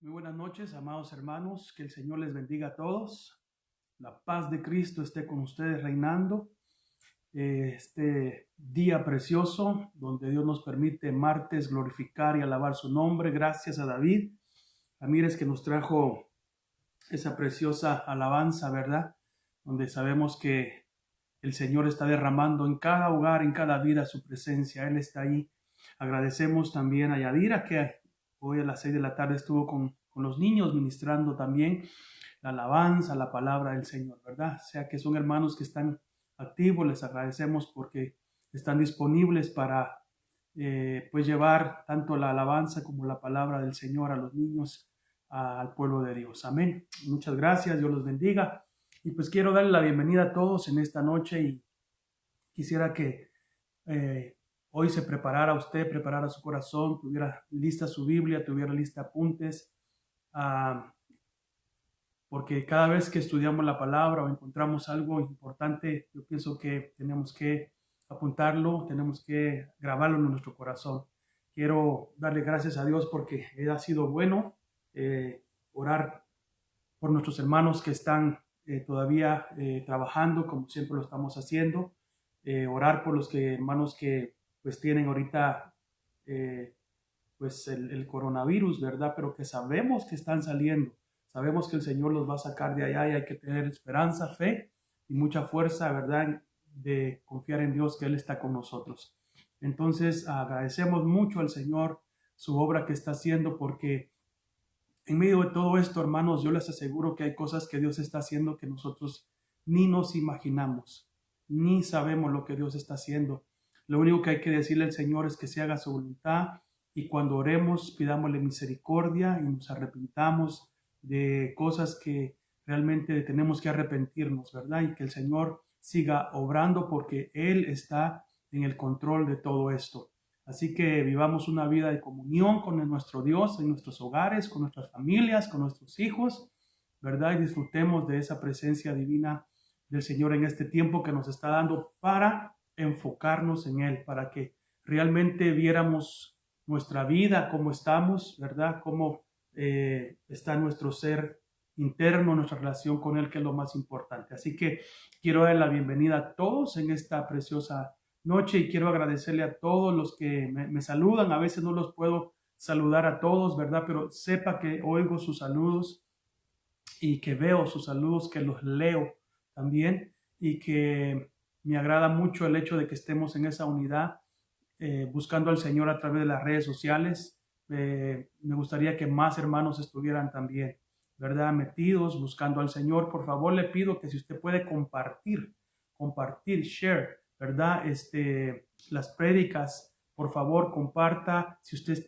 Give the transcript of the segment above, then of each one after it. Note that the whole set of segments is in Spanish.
Muy buenas noches, amados hermanos. Que el Señor les bendiga a todos. La paz de Cristo esté con ustedes reinando. Este día precioso donde Dios nos permite martes glorificar y alabar su nombre. Gracias a David Ramírez que nos trajo esa preciosa alabanza, ¿verdad? Donde sabemos que el Señor está derramando en cada hogar, en cada vida su presencia. Él está ahí. Agradecemos también a Yadira que hoy a las 6 de la tarde estuvo con los niños ministrando también la alabanza, la palabra del Señor, ¿verdad? O sea que son hermanos que están activos, les agradecemos porque están disponibles para pues llevar tanto la alabanza como la palabra del Señor a los niños, al pueblo de Dios. Amén. Muchas gracias, Dios los bendiga. Y pues quiero darle la bienvenida a todos en esta noche y quisiera que eh, hoy se preparara usted, preparara su corazón, tuviera lista su Biblia, tuviera lista apuntes, ah, porque cada vez que estudiamos la palabra o encontramos algo importante, yo pienso que tenemos que apuntarlo, tenemos que grabarlo en nuestro corazón. Quiero darle gracias a Dios porque Él ha sido bueno, orar por nuestros hermanos que están todavía trabajando, como siempre lo estamos haciendo, orar por los hermanos que pues tienen ahorita pues el coronavirus, ¿verdad? Pero que sabemos que están saliendo, sabemos que el Señor los va a sacar de allá y hay que tener esperanza, fe y mucha fuerza, ¿verdad? De confiar en Dios que Él está con nosotros. Entonces agradecemos mucho al Señor su obra que está haciendo porque en medio de todo esto, hermanos, yo les aseguro que hay cosas que Dios está haciendo que nosotros ni nos imaginamos, ni sabemos lo que Dios está haciendo. Lo único que hay que decirle al Señor es que se haga su voluntad y cuando oremos pidámosle misericordia y nos arrepintamos de cosas que realmente tenemos que arrepentirnos, ¿verdad? Y que el Señor siga obrando porque Él está en el control de todo esto. Así que vivamos una vida de comunión con nuestro Dios en nuestros hogares, con nuestras familias, con nuestros hijos, ¿verdad? Y disfrutemos de esa presencia divina del Señor en este tiempo que nos está dando para enfocarnos en Él, para que realmente viéramos nuestra vida, cómo estamos, ¿verdad? Cómo está nuestro ser interno, nuestra relación con Él, que es lo más importante. Así que quiero dar la bienvenida a todos en esta preciosa noche y quiero agradecerle a todos los que me saludan. A veces no los puedo saludar a todos, ¿verdad? Pero sepa que oigo sus saludos y que veo sus saludos, que los leo también y que me agrada mucho el hecho de que estemos en esa unidad buscando al Señor a través de las redes sociales. Me gustaría que más hermanos estuvieran también, ¿verdad? Metidos, buscando al Señor. Por favor, le pido que si usted puede compartir, share, ¿verdad? Las prédicas, por favor, comparta. Si usted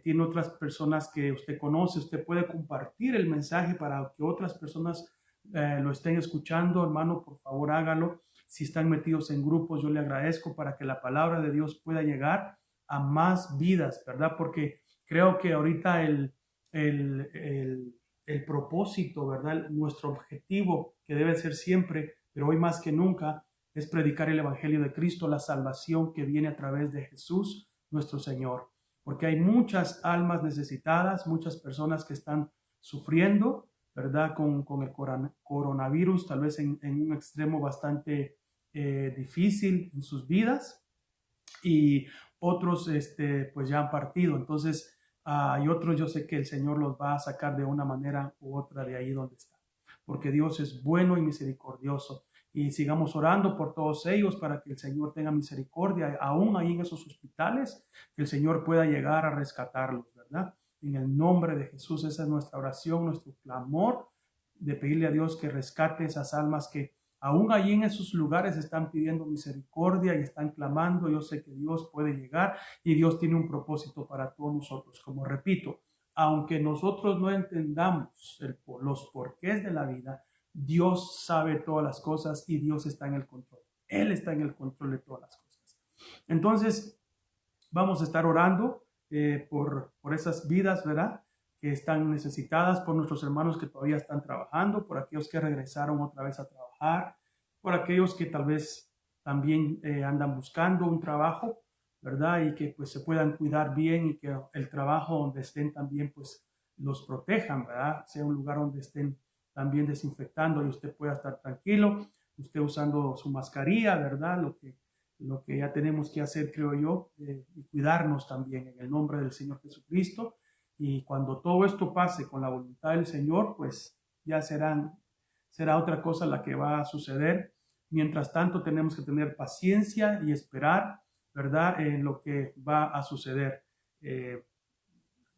tiene otras personas que usted conoce, usted puede compartir el mensaje para que otras personas lo estén escuchando. Hermano, por favor, hágalo. Si están metidos en grupos, yo le agradezco para que la palabra de Dios pueda llegar a más vidas, ¿verdad? Porque creo que ahorita el, el, el propósito, ¿verdad? Nuestro objetivo, que debe ser siempre, pero hoy más que nunca, es predicar el Evangelio de Cristo, la salvación que viene a través de Jesús, nuestro Señor. Porque hay muchas almas necesitadas, muchas personas que están sufriendo, ¿verdad? Con el coronavirus, tal vez en un extremo bastante difícil en sus vidas y otros pues ya han partido. Entonces, hay otros, yo sé que el Señor los va a sacar de una manera u otra de ahí donde están, porque Dios es bueno y misericordioso. Y sigamos orando por todos ellos para que el Señor tenga misericordia, aún ahí en esos hospitales, que el Señor pueda llegar a rescatarlos, ¿verdad? En el nombre de Jesús, esa es nuestra oración, nuestro clamor de pedirle a Dios que rescate esas almas que aún allí en esos lugares están pidiendo misericordia y están clamando. Yo sé que Dios puede llegar y Dios tiene un propósito para todos nosotros. Como repito, aunque nosotros no entendamos los porqués de la vida, Dios sabe todas las cosas y Dios está en el control. Él está en el control de todas las cosas. Entonces, vamos a estar orando por esas vidas, ¿verdad? Que están necesitadas, por nuestros hermanos que todavía están trabajando, por aquellos que regresaron otra vez a trabajar, por aquellos que tal vez también andan buscando un trabajo, ¿verdad? Y que pues se puedan cuidar bien y que el trabajo donde estén también pues los protejan, ¿verdad? Sea un lugar donde estén también desinfectando y usted pueda estar tranquilo, usted usando su mascarilla, ¿verdad? Lo que ya tenemos que hacer, creo yo, y cuidarnos también en el nombre del Señor Jesucristo. Y cuando todo esto pase con la voluntad del Señor, pues ya será otra cosa la que va a suceder. Mientras tanto, tenemos que tener paciencia y esperar, ¿verdad?, en lo que va a suceder. Eh,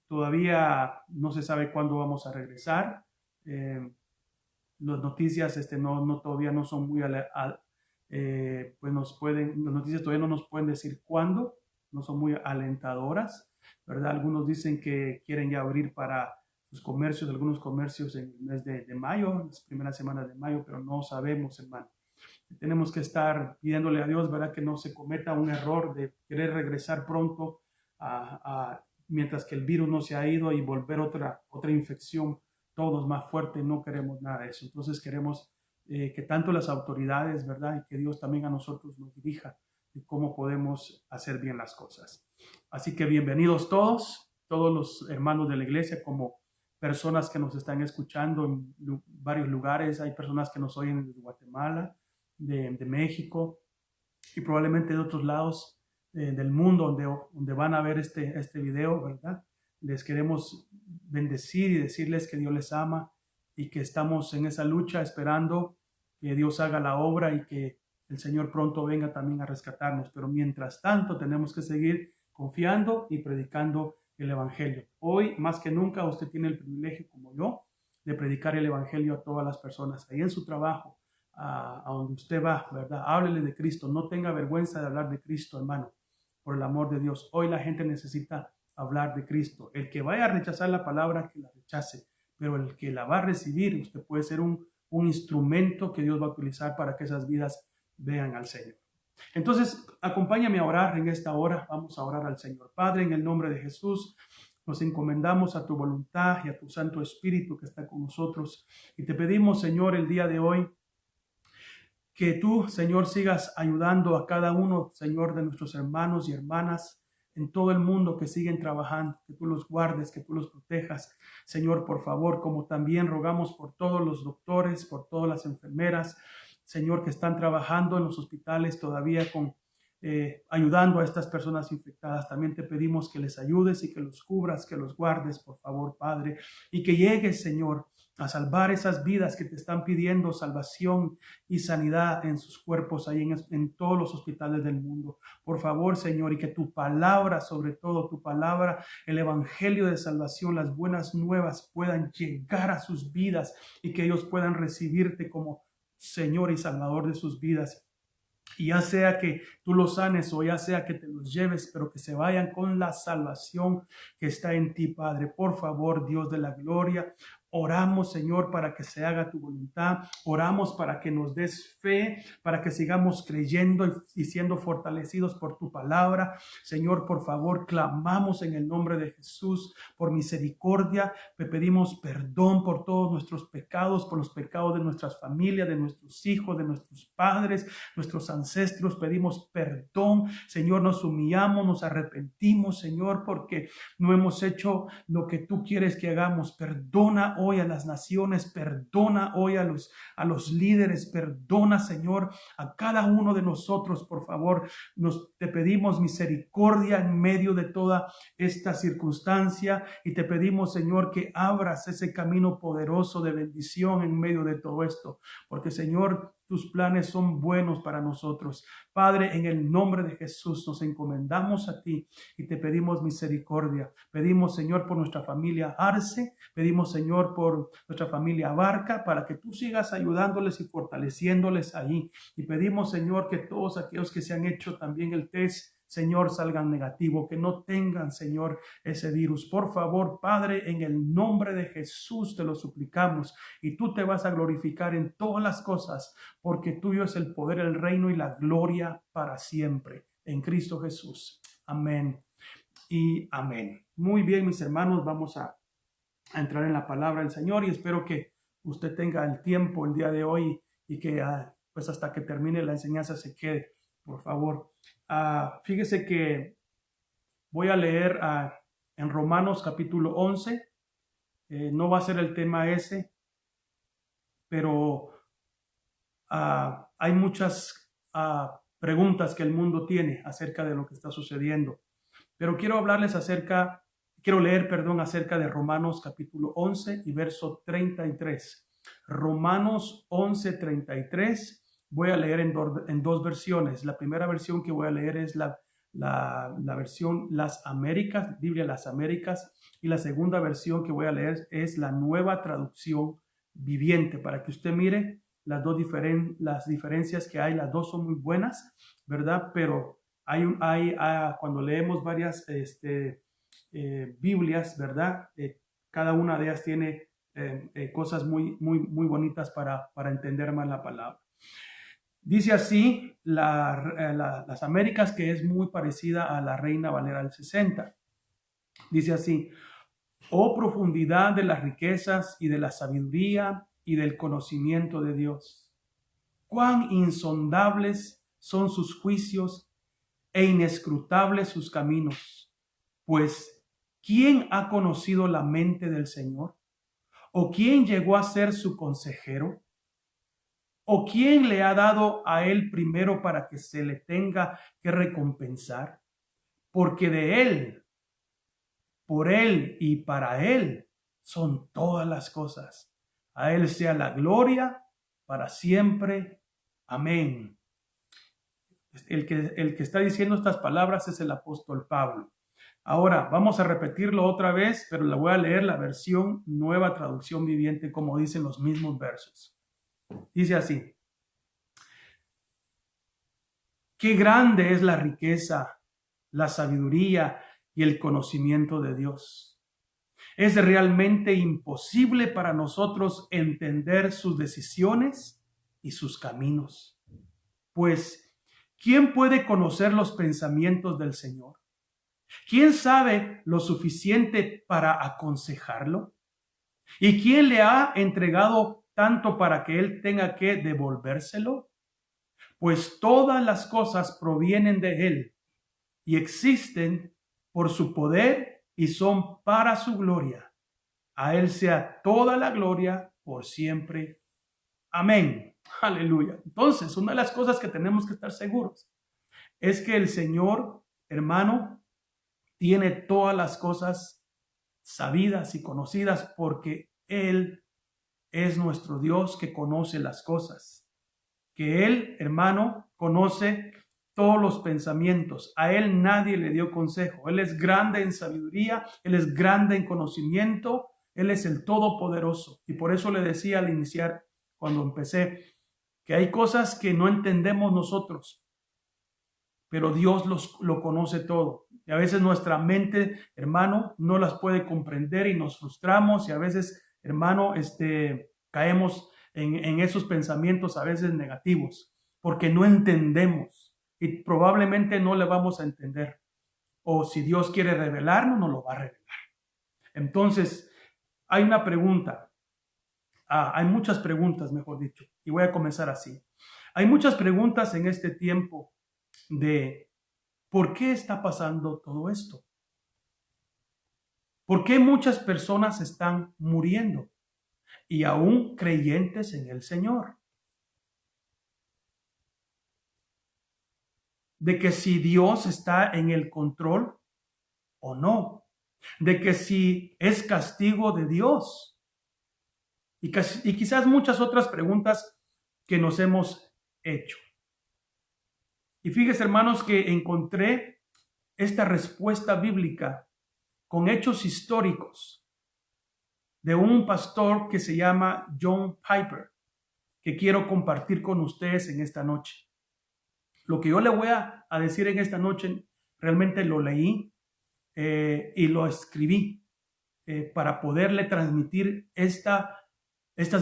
Todavía no se sabe cuándo vamos a regresar. Las noticias todavía no son muy pues las noticias todavía no nos pueden decir cuándo, no son muy alentadoras, ¿verdad? Algunos dicen que quieren ya abrir para sus comercios, algunos comercios en el mes de mayo, las primeras semanas de mayo, pero no sabemos, hermano. Tenemos que estar pidiéndole a Dios, ¿verdad?, que no se cometa un error de querer regresar pronto mientras que el virus no se ha ido y volver otra infección, todos más fuerte. No queremos nada de eso. Entonces queremos que tanto las autoridades, ¿verdad?, y que Dios también a nosotros nos dirija de cómo podemos hacer bien las cosas. Así que bienvenidos todos los hermanos de la iglesia, como personas que nos están escuchando en varios lugares. Hay personas que nos oyen desde Guatemala, de México y probablemente de otros lados del mundo donde van a ver este video, ¿verdad? Les queremos bendecir y decirles que Dios les ama y que estamos en esa lucha esperando que Dios haga la obra y que el Señor pronto venga también a rescatarnos. Pero mientras tanto tenemos que seguir confiando y predicando el Evangelio. Hoy, más que nunca, usted tiene el privilegio, como yo, de predicar el Evangelio a todas las personas, ahí en su trabajo, a donde usted va, ¿verdad? Háblele de Cristo, no tenga vergüenza de hablar de Cristo, hermano, por el amor de Dios. Hoy la gente necesita hablar de Cristo. El que vaya a rechazar la palabra, que la rechace, pero el que la va a recibir, usted puede ser un instrumento que Dios va a utilizar para que esas vidas vean al Señor. Entonces, acompáñame a orar en esta hora. Vamos a orar al Señor. Padre, en el nombre de Jesús, nos encomendamos a tu voluntad y a tu Santo Espíritu que está con nosotros. Y te pedimos, Señor, el día de hoy, que tú, Señor, sigas ayudando a cada uno, Señor, de nuestros hermanos y hermanas en todo el mundo que siguen trabajando, que tú los guardes, que tú los protejas, Señor, por favor, como también rogamos por todos los doctores, por todas las enfermeras, Señor, que están trabajando en los hospitales todavía ayudando a estas personas infectadas. También te pedimos que les ayudes y que los cubras, que los guardes, por favor, Padre, y que llegues, Señor, a salvar esas vidas que te están pidiendo salvación y sanidad en sus cuerpos ahí en todos los hospitales del mundo. Por favor, Señor, y que tu palabra, sobre todo tu palabra, el evangelio de salvación, las buenas nuevas puedan llegar a sus vidas y que ellos puedan recibirte como Señor y Salvador de sus vidas. Y ya sea que tú los sanes o ya sea que te los lleves, pero que se vayan con la salvación que está en ti, Padre. Por favor, Dios de la gloria, oramos, Señor, para que se haga tu voluntad. Oramos para que nos des fe, para que sigamos creyendo y siendo fortalecidos por tu palabra. Señor, por favor, clamamos en el nombre de Jesús por misericordia. Te pedimos perdón por todos nuestros pecados, por los pecados de nuestras familias, de nuestros hijos, de nuestros padres, nuestros ancestros. Pedimos perdón, Señor, nos humillamos, nos arrepentimos, Señor, porque no hemos hecho lo que tú quieres que hagamos. Perdona hoy a las naciones, perdona hoy a los líderes, perdona, Señor, a cada uno de nosotros, por favor. Te pedimos misericordia en medio de toda esta circunstancia y te pedimos, Señor, que abras ese camino poderoso de bendición en medio de todo esto, porque, Señor, tus planes son buenos para nosotros. Padre, en el nombre de Jesús nos encomendamos a ti y te pedimos misericordia. Pedimos, Señor, por nuestra familia Arce, pedimos, Señor, por nuestra familia Barca, para que tú sigas ayudándoles y fortaleciéndoles ahí. Y pedimos, Señor, que todos aquellos que se han hecho también el test, Señor, salgan negativo, que no tengan, Señor, ese virus. Por favor, Padre, en el nombre de Jesús te lo suplicamos y tú te vas a glorificar en todas las cosas, porque tuyo es el poder, el reino y la gloria para siempre. En Cristo Jesús. Amén y amén. Muy bien, mis hermanos, vamos a entrar en la palabra del Señor y espero que usted tenga el tiempo el día de hoy y que pues hasta que termine la enseñanza se quede, por favor. Fíjese que voy a leer en Romanos capítulo 11, no va a ser el tema ese, pero hay muchas preguntas que el mundo tiene acerca de lo que está sucediendo. Pero quiero leer, acerca de Romanos capítulo 11 y verso 33. Romanos 11, 33. Voy a leer en dos versiones. La primera versión que voy a leer es la versión Las Américas, Biblia Las Américas, y la segunda versión que voy a leer es la Nueva Traducción Viviente, para que usted mire las diferencias que hay. Las dos son muy buenas, ¿verdad? Pero cuando leemos varias Biblias, ¿verdad? Cada una de ellas tiene cosas muy bonitas para entender más la palabra. Dice así las Américas, que es muy parecida a la Reina Valera del 60. Dice así: oh profundidad de las riquezas y de la sabiduría y del conocimiento de Dios. Cuán insondables son sus juicios e inescrutables sus caminos. Pues, ¿quién ha conocido la mente del Señor? ¿O quién llegó a ser su consejero? ¿O quién le ha dado a él primero para que se le tenga que recompensar? Porque de él, por él y para él son todas las cosas. A él sea la gloria para siempre. Amén. El que está diciendo estas palabras es el apóstol Pablo. Ahora vamos a repetirlo otra vez, pero le voy a leer la versión Nueva Traducción Viviente, como dicen los mismos versos. Dice así: qué grande es la riqueza, la sabiduría y el conocimiento de Dios. Es realmente imposible para nosotros entender sus decisiones y sus caminos. Pues, ¿quién puede conocer los pensamientos del Señor? ¿Quién sabe lo suficiente para aconsejarlo? ¿Y quién le ha entregado tanto para que él tenga que devolvérselo? Pues todas las cosas provienen de él y existen por su poder y son para su gloria. A él sea toda la gloria por siempre. Amén. Aleluya. Entonces, una de las cosas que tenemos que estar seguros es que el Señor, hermano, tiene todas las cosas sabidas y conocidas, porque Él es nuestro Dios que conoce las cosas. Que Él, hermano, conoce todos los pensamientos. A Él nadie le dio consejo. Él es grande en sabiduría, Él es grande en conocimiento, Él es el Todopoderoso. Y por eso le decía al iniciar, cuando empecé, que hay cosas que no entendemos nosotros, pero Dios lo conoce todo. Y a veces nuestra mente, hermano, no las puede comprender y nos frustramos, y a veces, hermano, caemos en esos pensamientos a veces negativos, porque no entendemos y probablemente no le vamos a entender. O si Dios quiere revelarnos, nos lo va a revelar. Entonces, hay una pregunta. Hay muchas preguntas, mejor dicho, y voy a comenzar así. Hay muchas preguntas en este tiempo de ¿por qué está pasando todo esto? ¿Por qué muchas personas están muriendo y aún creyentes en el Señor? De que si Dios está en el control o no, de que si es castigo de Dios, y quizás muchas otras preguntas que nos hemos hecho. Y fíjese, hermanos, que encontré esta respuesta bíblica con hechos históricos de un pastor que se llama John Piper, que quiero compartir con ustedes en esta noche. Lo que yo le voy a decir en esta noche, realmente lo leí y lo escribí para poderle transmitir estas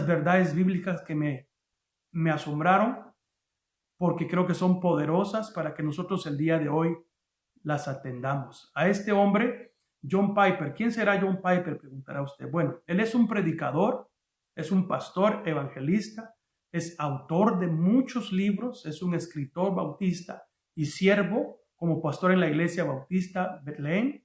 verdades bíblicas que me asombraron, porque creo que son poderosas para que nosotros el día de hoy las atendamos. A este hombre, John Piper. ¿Quién será John Piper?, preguntará usted. Bueno, él es un predicador, es un pastor evangelista, es autor de muchos libros, es un escritor bautista y siervo como pastor en la iglesia bautista Betlén.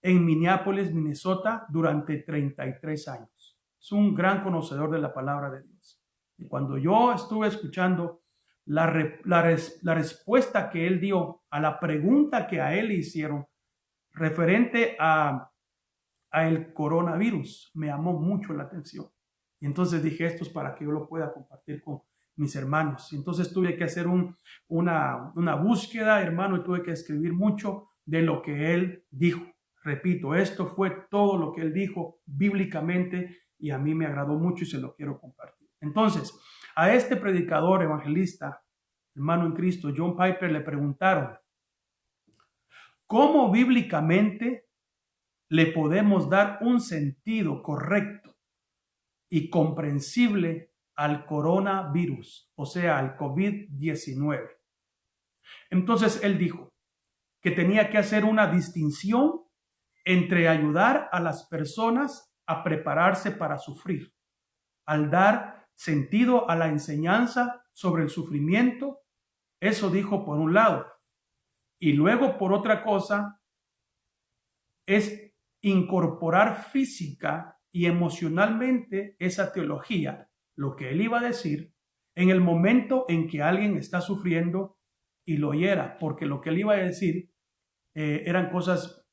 en Minneapolis, Minnesota, durante 33 años. Es un gran conocedor de la palabra de Dios. Y cuando yo estuve escuchando la respuesta que él dio a la pregunta que a él le hicieron referente a el coronavirus, me llamó mucho la atención. Y entonces dije, esto es para que yo lo pueda compartir con mis hermanos. Y entonces tuve que hacer una búsqueda, hermano, y tuve que escribir mucho de lo que él dijo. Repito, esto fue todo lo que él dijo bíblicamente y a mí me agradó mucho y se lo quiero compartir. Entonces, a este predicador evangelista, hermano en Cristo, John Piper, le preguntaron, ¿cómo bíblicamente le podemos dar un sentido correcto y comprensible al coronavirus, o sea, al COVID-19? Entonces él dijo que tenía que hacer una distinción entre ayudar a las personas a prepararse para sufrir, al dar sentido a la enseñanza sobre el sufrimiento. Eso dijo por un lado. Y luego por otra cosa es incorporar física y emocionalmente esa teología, lo que él iba a decir, en el momento en que alguien está sufriendo y lo oyera, porque lo que él iba a decir eran cosas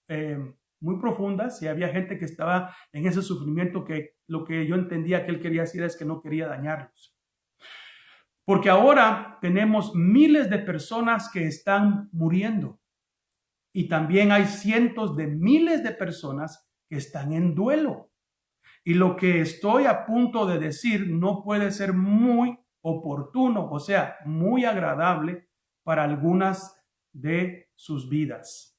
muy profundas y había gente que estaba en ese sufrimiento que lo que yo entendía que él quería decir es que no quería dañarlos. Porque ahora tenemos miles de personas que están muriendo y también hay cientos de miles de personas que están en duelo. Y lo que estoy a punto de decir no puede ser muy oportuno, o sea, muy agradable para algunas de sus vidas.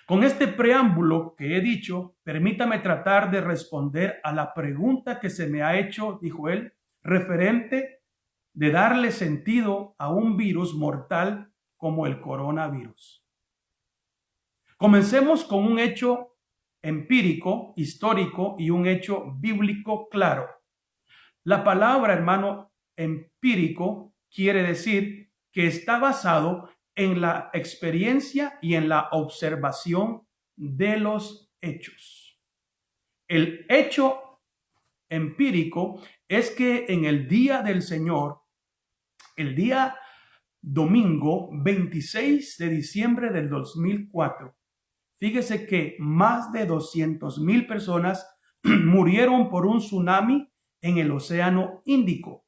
Con este preámbulo que he dicho, permítame tratar de responder a la pregunta que se me ha hecho, dijo él, referente de darle sentido a un virus mortal como el coronavirus. Comencemos con un hecho empírico, histórico y un hecho bíblico claro. La palabra, hermano, empírico quiere decir que está basado en la experiencia y en la observación de los hechos. El hecho empírico es que en el día del Señor, el día domingo 26 de diciembre del 2004, fíjese que más de 200,000 personas murieron por un tsunami en el Océano Índico,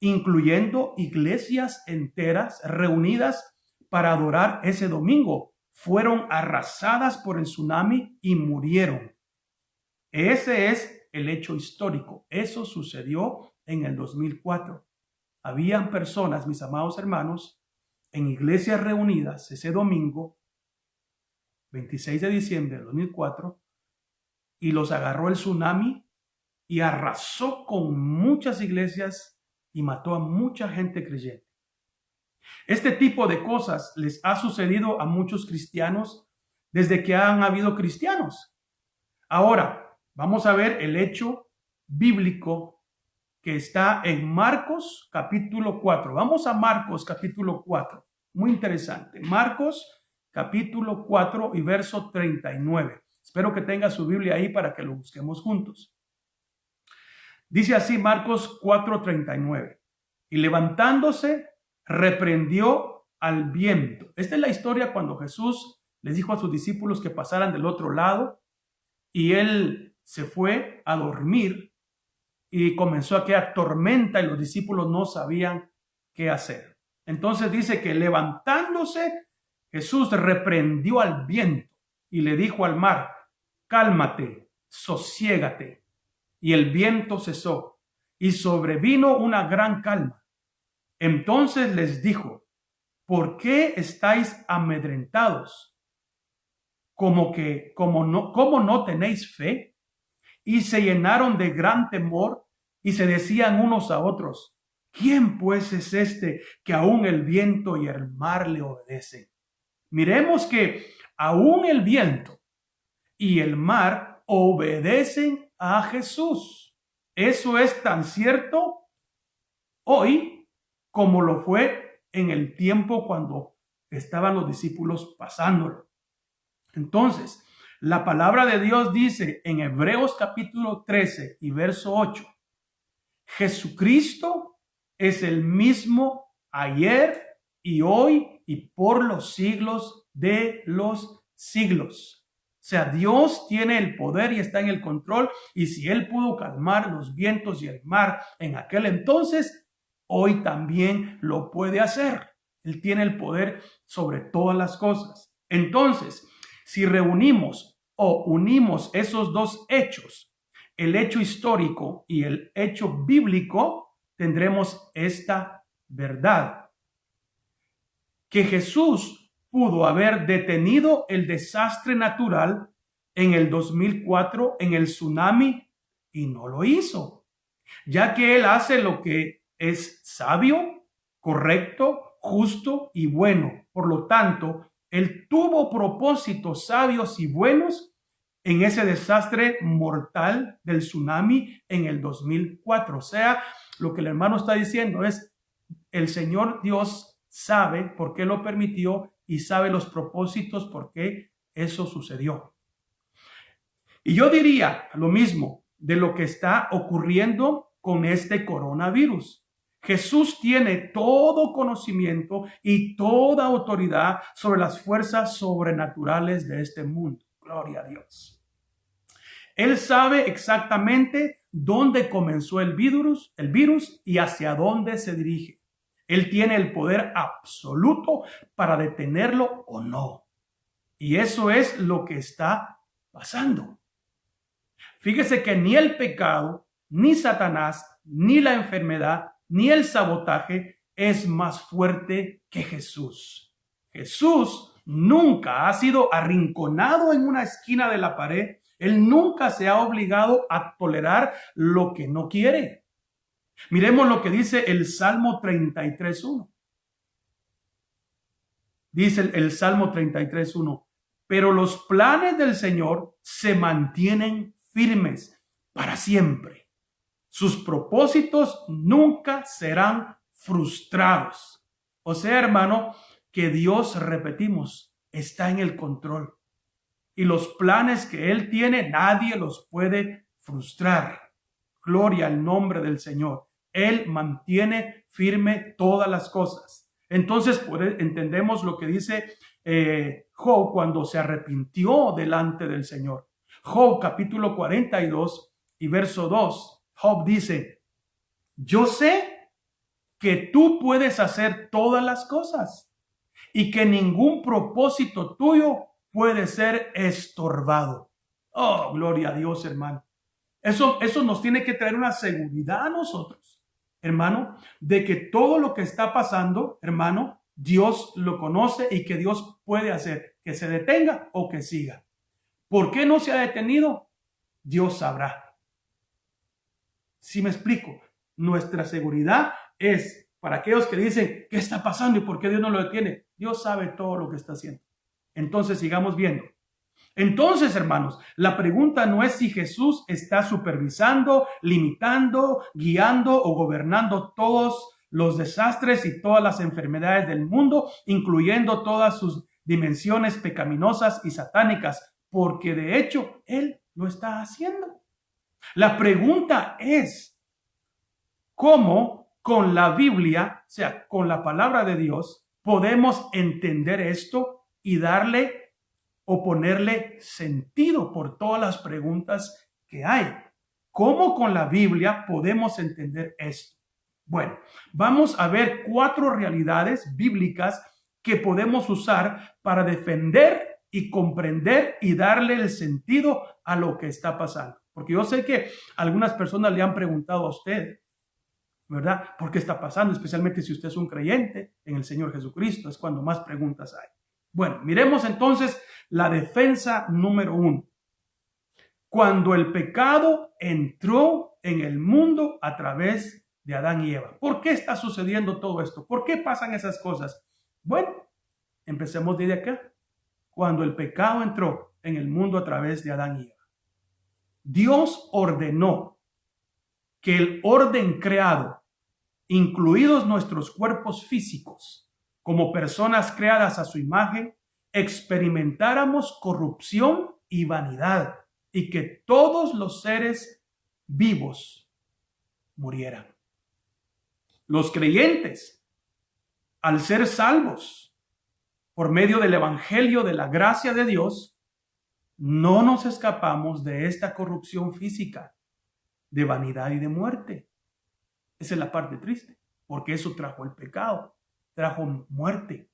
incluyendo iglesias enteras reunidas para adorar ese domingo. Fueron arrasadas por el tsunami y murieron. Ese es el hecho histórico. Eso sucedió en el 2004. Habían personas, mis amados hermanos, en iglesias reunidas ese domingo 26 de diciembre de 2004, y los agarró el tsunami y arrasó con muchas iglesias y mató a mucha gente creyente. Este tipo de cosas les ha sucedido a muchos cristianos desde que han habido cristianos. Ahora, vamos a ver el hecho bíblico que está en Marcos capítulo 4. Vamos a Marcos capítulo 4. Muy interesante. Marcos capítulo 4 y verso 39. Espero que tenga su Biblia ahí para que lo busquemos juntos. Dice así Marcos 4:39. Y levantándose, reprendió al viento. Esta es la historia cuando Jesús les dijo a sus discípulos que pasaran del otro lado y él se fue a dormir y comenzó a quedar tormenta y los discípulos no sabían qué hacer. Entonces dice que levantándose, Jesús reprendió al viento y le dijo al mar, cálmate, sosiégate. Y el viento cesó y sobrevino una gran calma. Entonces les dijo, ¿por qué estáis amedrentados? ¿Cómo no tenéis fe? Y se llenaron de gran temor y se decían unos a otros, ¿quién pues es este que aún el viento y el mar le obedecen? Miremos que aún el viento y el mar obedecen a Jesús. Eso es tan cierto hoy como lo fue en el tiempo cuando estaban los discípulos pasándolo. Entonces, la palabra de Dios dice en Hebreos capítulo 13 y verso 8, Jesucristo es el mismo ayer y hoy y por los siglos de los siglos. O sea, Dios tiene el poder y está en el control, y si Él pudo calmar los vientos y el mar en aquel entonces, hoy también lo puede hacer. Él tiene el poder sobre todas las cosas. Entonces, si reunimos o unimos esos dos hechos, el hecho histórico y el hecho bíblico, tendremos esta verdad: que Jesús pudo haber detenido el desastre natural en el 2004, en el tsunami, y no lo hizo, ya que Él hace lo que es sabio, correcto, justo y bueno. Por lo tanto, Él tuvo propósitos sabios y buenos en ese desastre mortal del tsunami en el 2004. O sea, lo que el hermano está diciendo es, el Señor Dios sabe por qué lo permitió y sabe los propósitos por qué eso sucedió. Y yo diría lo mismo de lo que está ocurriendo con este coronavirus. Jesús tiene todo conocimiento y toda autoridad sobre las fuerzas sobrenaturales de este mundo. Gloria a Dios. Él sabe exactamente dónde comenzó el virus y hacia dónde se dirige. Él tiene el poder absoluto para detenerlo o no. Y eso es lo que está pasando. Fíjese que ni el pecado, ni Satanás, ni la enfermedad, ni el sabotaje es más fuerte que Jesús. Jesús nunca ha sido arrinconado en una esquina de la pared. Él nunca se ha obligado a tolerar lo que no quiere. Miremos lo que dice el Salmo 33:1. Dice el Salmo 33:1. Pero los planes del Señor se mantienen firmes para siempre. Sus propósitos nunca serán frustrados. O sea, hermano, que Dios, repetimos, está en el control. Y los planes que Él tiene, nadie los puede frustrar. Gloria al nombre del Señor. Él mantiene firme todas las cosas. Entonces, entendemos lo que dice Job cuando se arrepintió delante del Señor. Job capítulo 42 y verso 2. Job dice, yo sé que tú puedes hacer todas las cosas y que ningún propósito tuyo puede ser estorbado. Oh, gloria a Dios, hermano. Eso nos tiene que traer una seguridad a nosotros, hermano, de que todo lo que está pasando, hermano, Dios lo conoce y que Dios puede hacer que se detenga o que siga. ¿Por qué no se ha detenido? Dios sabrá. ¿Sí me explico? Nuestra seguridad es para aquellos que dicen, ¿qué está pasando y por qué Dios no lo detiene? Dios sabe todo lo que está haciendo. Entonces sigamos viendo. Entonces, hermanos, la pregunta no es si Jesús está supervisando, limitando, guiando o gobernando todos los desastres y todas las enfermedades del mundo, incluyendo todas sus dimensiones pecaminosas y satánicas, porque de hecho Él lo está haciendo. La pregunta es, ¿cómo con la Biblia, o sea, con la palabra de Dios, podemos entender esto y darle o ponerle sentido por todas las preguntas que hay? ¿Cómo con la Biblia podemos entender esto? Bueno, vamos a ver 4 realidades bíblicas que podemos usar para defender y comprender y darle el sentido a lo que está pasando. Porque yo sé que algunas personas le han preguntado a usted, ¿verdad? ¿Por qué está pasando? Especialmente si usted es un creyente en el Señor Jesucristo, es cuando más preguntas hay. Bueno, miremos entonces la defensa número 1. Cuando el pecado entró en el mundo a través de Adán y Eva. ¿Por qué está sucediendo todo esto? ¿Por qué pasan esas cosas? Bueno, empecemos desde acá. Cuando el pecado entró en el mundo a través de Adán y Eva, Dios ordenó que el orden creado, incluidos nuestros cuerpos físicos, como personas creadas a su imagen, experimentáramos corrupción y vanidad, y que todos los seres vivos murieran. Los creyentes, al ser salvos por medio del evangelio de la gracia de Dios, no nos escapamos de esta corrupción física, de vanidad y de muerte. Esa es la parte triste, porque eso trajo el pecado, trajo muerte.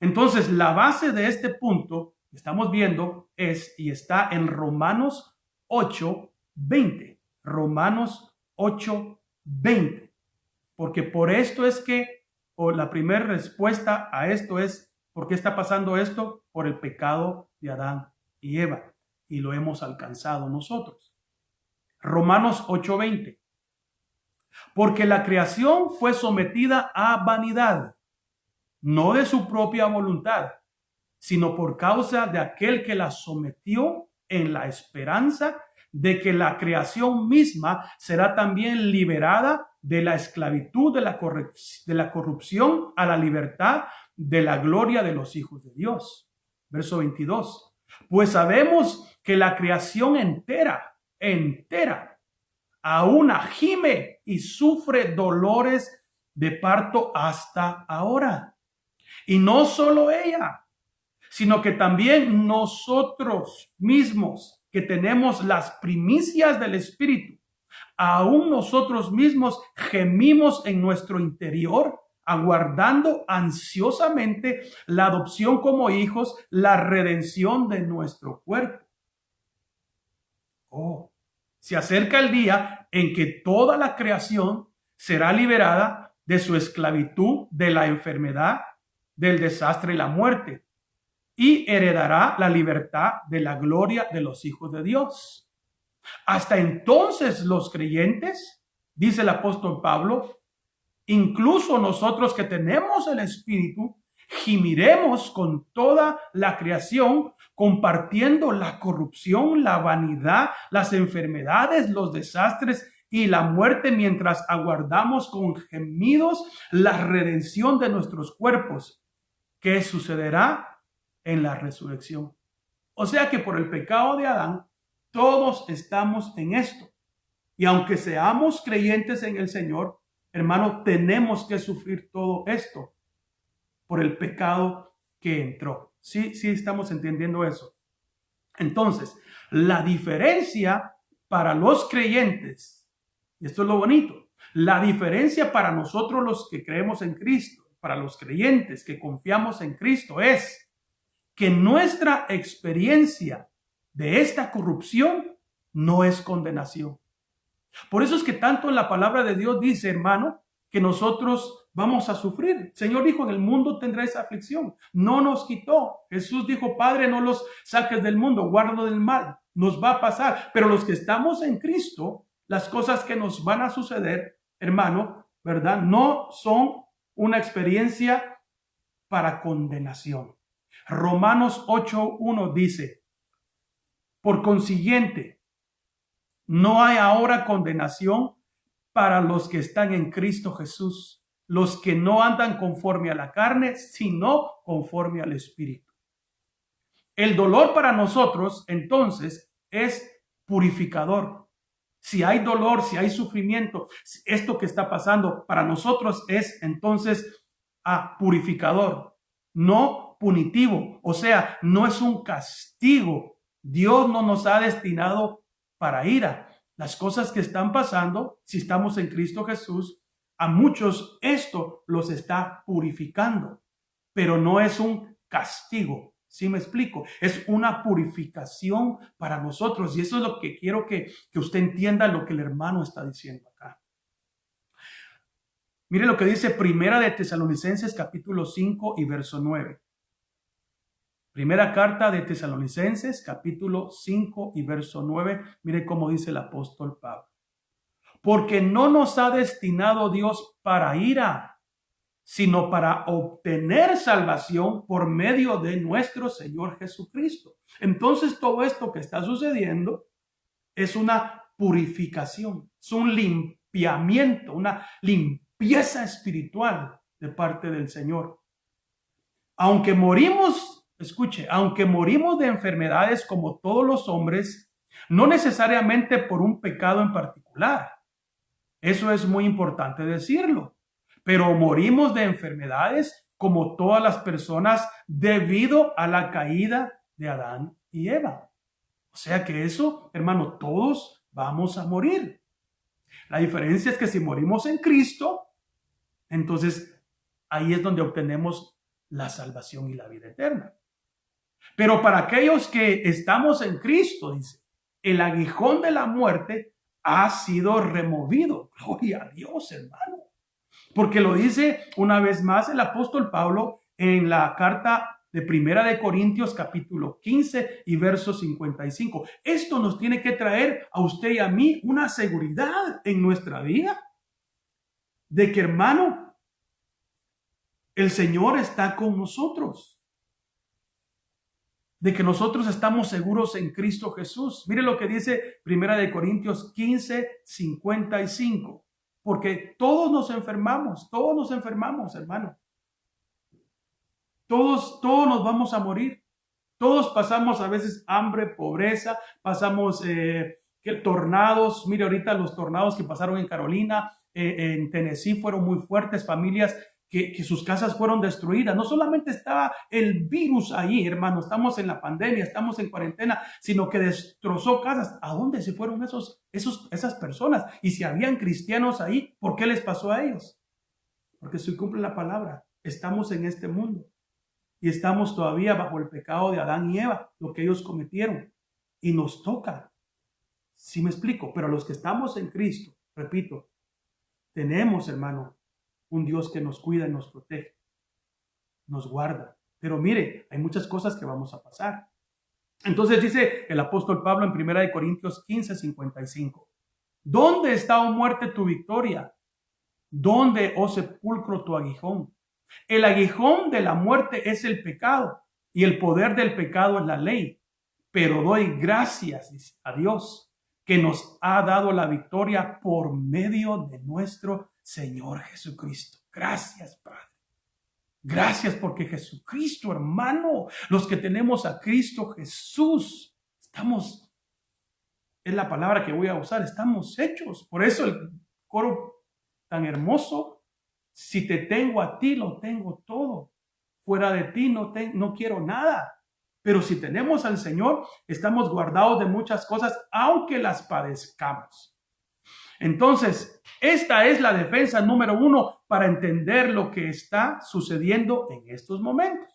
Entonces, la base de este punto que estamos viendo es, y está en Romanos 8:20. Romanos 8:20. Porque por esto es que, o la primera respuesta a esto es, ¿por qué está pasando esto? Por el pecado de Adán y Eva. Y lo hemos alcanzado nosotros. Romanos 8:20. Porque la creación fue sometida a vanidad, no de su propia voluntad, sino por causa de aquel que la sometió, en la esperanza de que la creación misma será también liberada de la esclavitud de la corrupción a la libertad de la gloria de los hijos de Dios. Verso 22. Pues sabemos que la creación entera, aún gime y sufre dolores de parto hasta ahora. Y no solo ella, sino que también nosotros mismos, que tenemos las primicias del Espíritu, aún nosotros mismos gemimos en nuestro interior, aguardando ansiosamente la adopción como hijos, la redención de nuestro cuerpo. Se acerca el día en que toda la creación será liberada de su esclavitud, de la enfermedad, del desastre y la muerte, y heredará la libertad de la gloria de los hijos de Dios. Hasta entonces los creyentes, dice el apóstol Pablo, incluso nosotros que tenemos el Espíritu, gimiremos con toda la creación, compartiendo la corrupción, la vanidad, las enfermedades, los desastres y la muerte, mientras aguardamos con gemidos la redención de nuestros cuerpos, que sucederá en la resurrección. O sea que por el pecado de Adán, todos estamos en esto. Y aunque seamos creyentes en el Señor, hermano, tenemos que sufrir todo esto por el pecado que entró. Sí, estamos entendiendo eso. Entonces, la diferencia para los creyentes, y esto es lo bonito, la diferencia para nosotros los que creemos en Cristo, para los creyentes que confiamos en Cristo, es que nuestra experiencia de esta corrupción no es condenación. Por eso es que tanto en la palabra de Dios dice, hermano, que nosotros vamos a sufrir. El Señor dijo, en el mundo tendréis aflicción. No nos quitó. Jesús dijo, Padre, no los saques del mundo, guárdalos del mal. Nos va a pasar. Pero los que estamos en Cristo, las cosas que nos van a suceder, hermano, ¿verdad? No son una experiencia para condenación. Romanos 8:1 dice, por consiguiente, no hay ahora condenación para los que están en Cristo Jesús, los que no andan conforme a la carne, sino conforme al Espíritu. El dolor para nosotros, entonces, es purificador. Si hay dolor, si hay sufrimiento, esto que está pasando para nosotros es entonces purificador, no punitivo. O sea, no es un castigo. Dios no nos ha destinado para ira. Las cosas que están pasando, si estamos en Cristo Jesús, a muchos esto los está purificando, pero no es un castigo. ¿Sí me explico? Es una purificación para nosotros, y eso es lo que quiero que usted entienda, lo que el hermano está diciendo acá. Mire lo que dice Primera de Tesalonicenses capítulo 5 y verso 9. Primera carta de Tesalonicenses, capítulo 5 y verso 9. Mire cómo dice el apóstol Pablo. Porque no nos ha destinado Dios para ira, sino para obtener salvación por medio de nuestro Señor Jesucristo. Entonces todo esto que está sucediendo es una purificación, es un limpiamiento, una limpieza espiritual de parte del Señor. Aunque morimos, escuche, aunque morimos de enfermedades como todos los hombres, no necesariamente por un pecado en particular. Eso es muy importante decirlo. Pero morimos de enfermedades como todas las personas debido a la caída de Adán y Eva. O sea que eso, hermano, todos vamos a morir. La diferencia es que si morimos en Cristo, entonces ahí es donde obtenemos la salvación y la vida eterna. Pero para aquellos que estamos en Cristo, dice, el aguijón de la muerte ha sido removido. Gloria a Dios, hermano. Porque lo dice una vez más el apóstol Pablo en la carta de Primera de Corintios capítulo 15 y verso 55. Esto nos tiene que traer a usted y a mí una seguridad en nuestra vida de que, hermano, el Señor está con nosotros, de que nosotros estamos seguros en Cristo Jesús. Mire lo que dice Primera de Corintios 15, 55. Porque todos nos enfermamos, hermano. Todos nos vamos a morir. Todos pasamos a veces hambre, pobreza, pasamos tornados. Mire ahorita los tornados que pasaron en Carolina, en Tennessee fueron muy fuertes, familias que sus casas fueron destruidas. No solamente estaba el virus ahí, hermano, estamos en la pandemia, estamos en cuarentena, sino que destrozó casas. ¿A dónde se fueron esas personas? Y si habían cristianos ahí, ¿por qué les pasó a ellos? Porque se cumple la palabra. Estamos en este mundo y estamos todavía bajo el pecado de Adán y Eva, lo que ellos cometieron. Y nos toca. ¿Sí me explico? Pero los que estamos en Cristo, repito, tenemos, hermano, un Dios que nos cuida y nos protege, nos guarda. Pero mire, hay muchas cosas que vamos a pasar. Entonces dice el apóstol Pablo en 1 Corintios 15, 55. ¿Dónde está, oh muerte, tu victoria? ¿Dónde, oh sepulcro, tu aguijón? El aguijón de la muerte es el pecado y el poder del pecado es la ley. Pero doy gracias a Dios que nos ha dado la victoria por medio de nuestro Señor Jesucristo. Gracias, Padre. Gracias porque Jesucristo, hermano, los que tenemos a Cristo Jesús, estamos, es la palabra que voy a usar, estamos hechos. Por eso el coro tan hermoso, si te tengo a ti, lo tengo todo. Fuera de ti no quiero nada. Pero si tenemos al Señor, estamos guardados de muchas cosas, aunque las padezcamos. Entonces, esta es la defensa número 1 para entender lo que está sucediendo en estos momentos.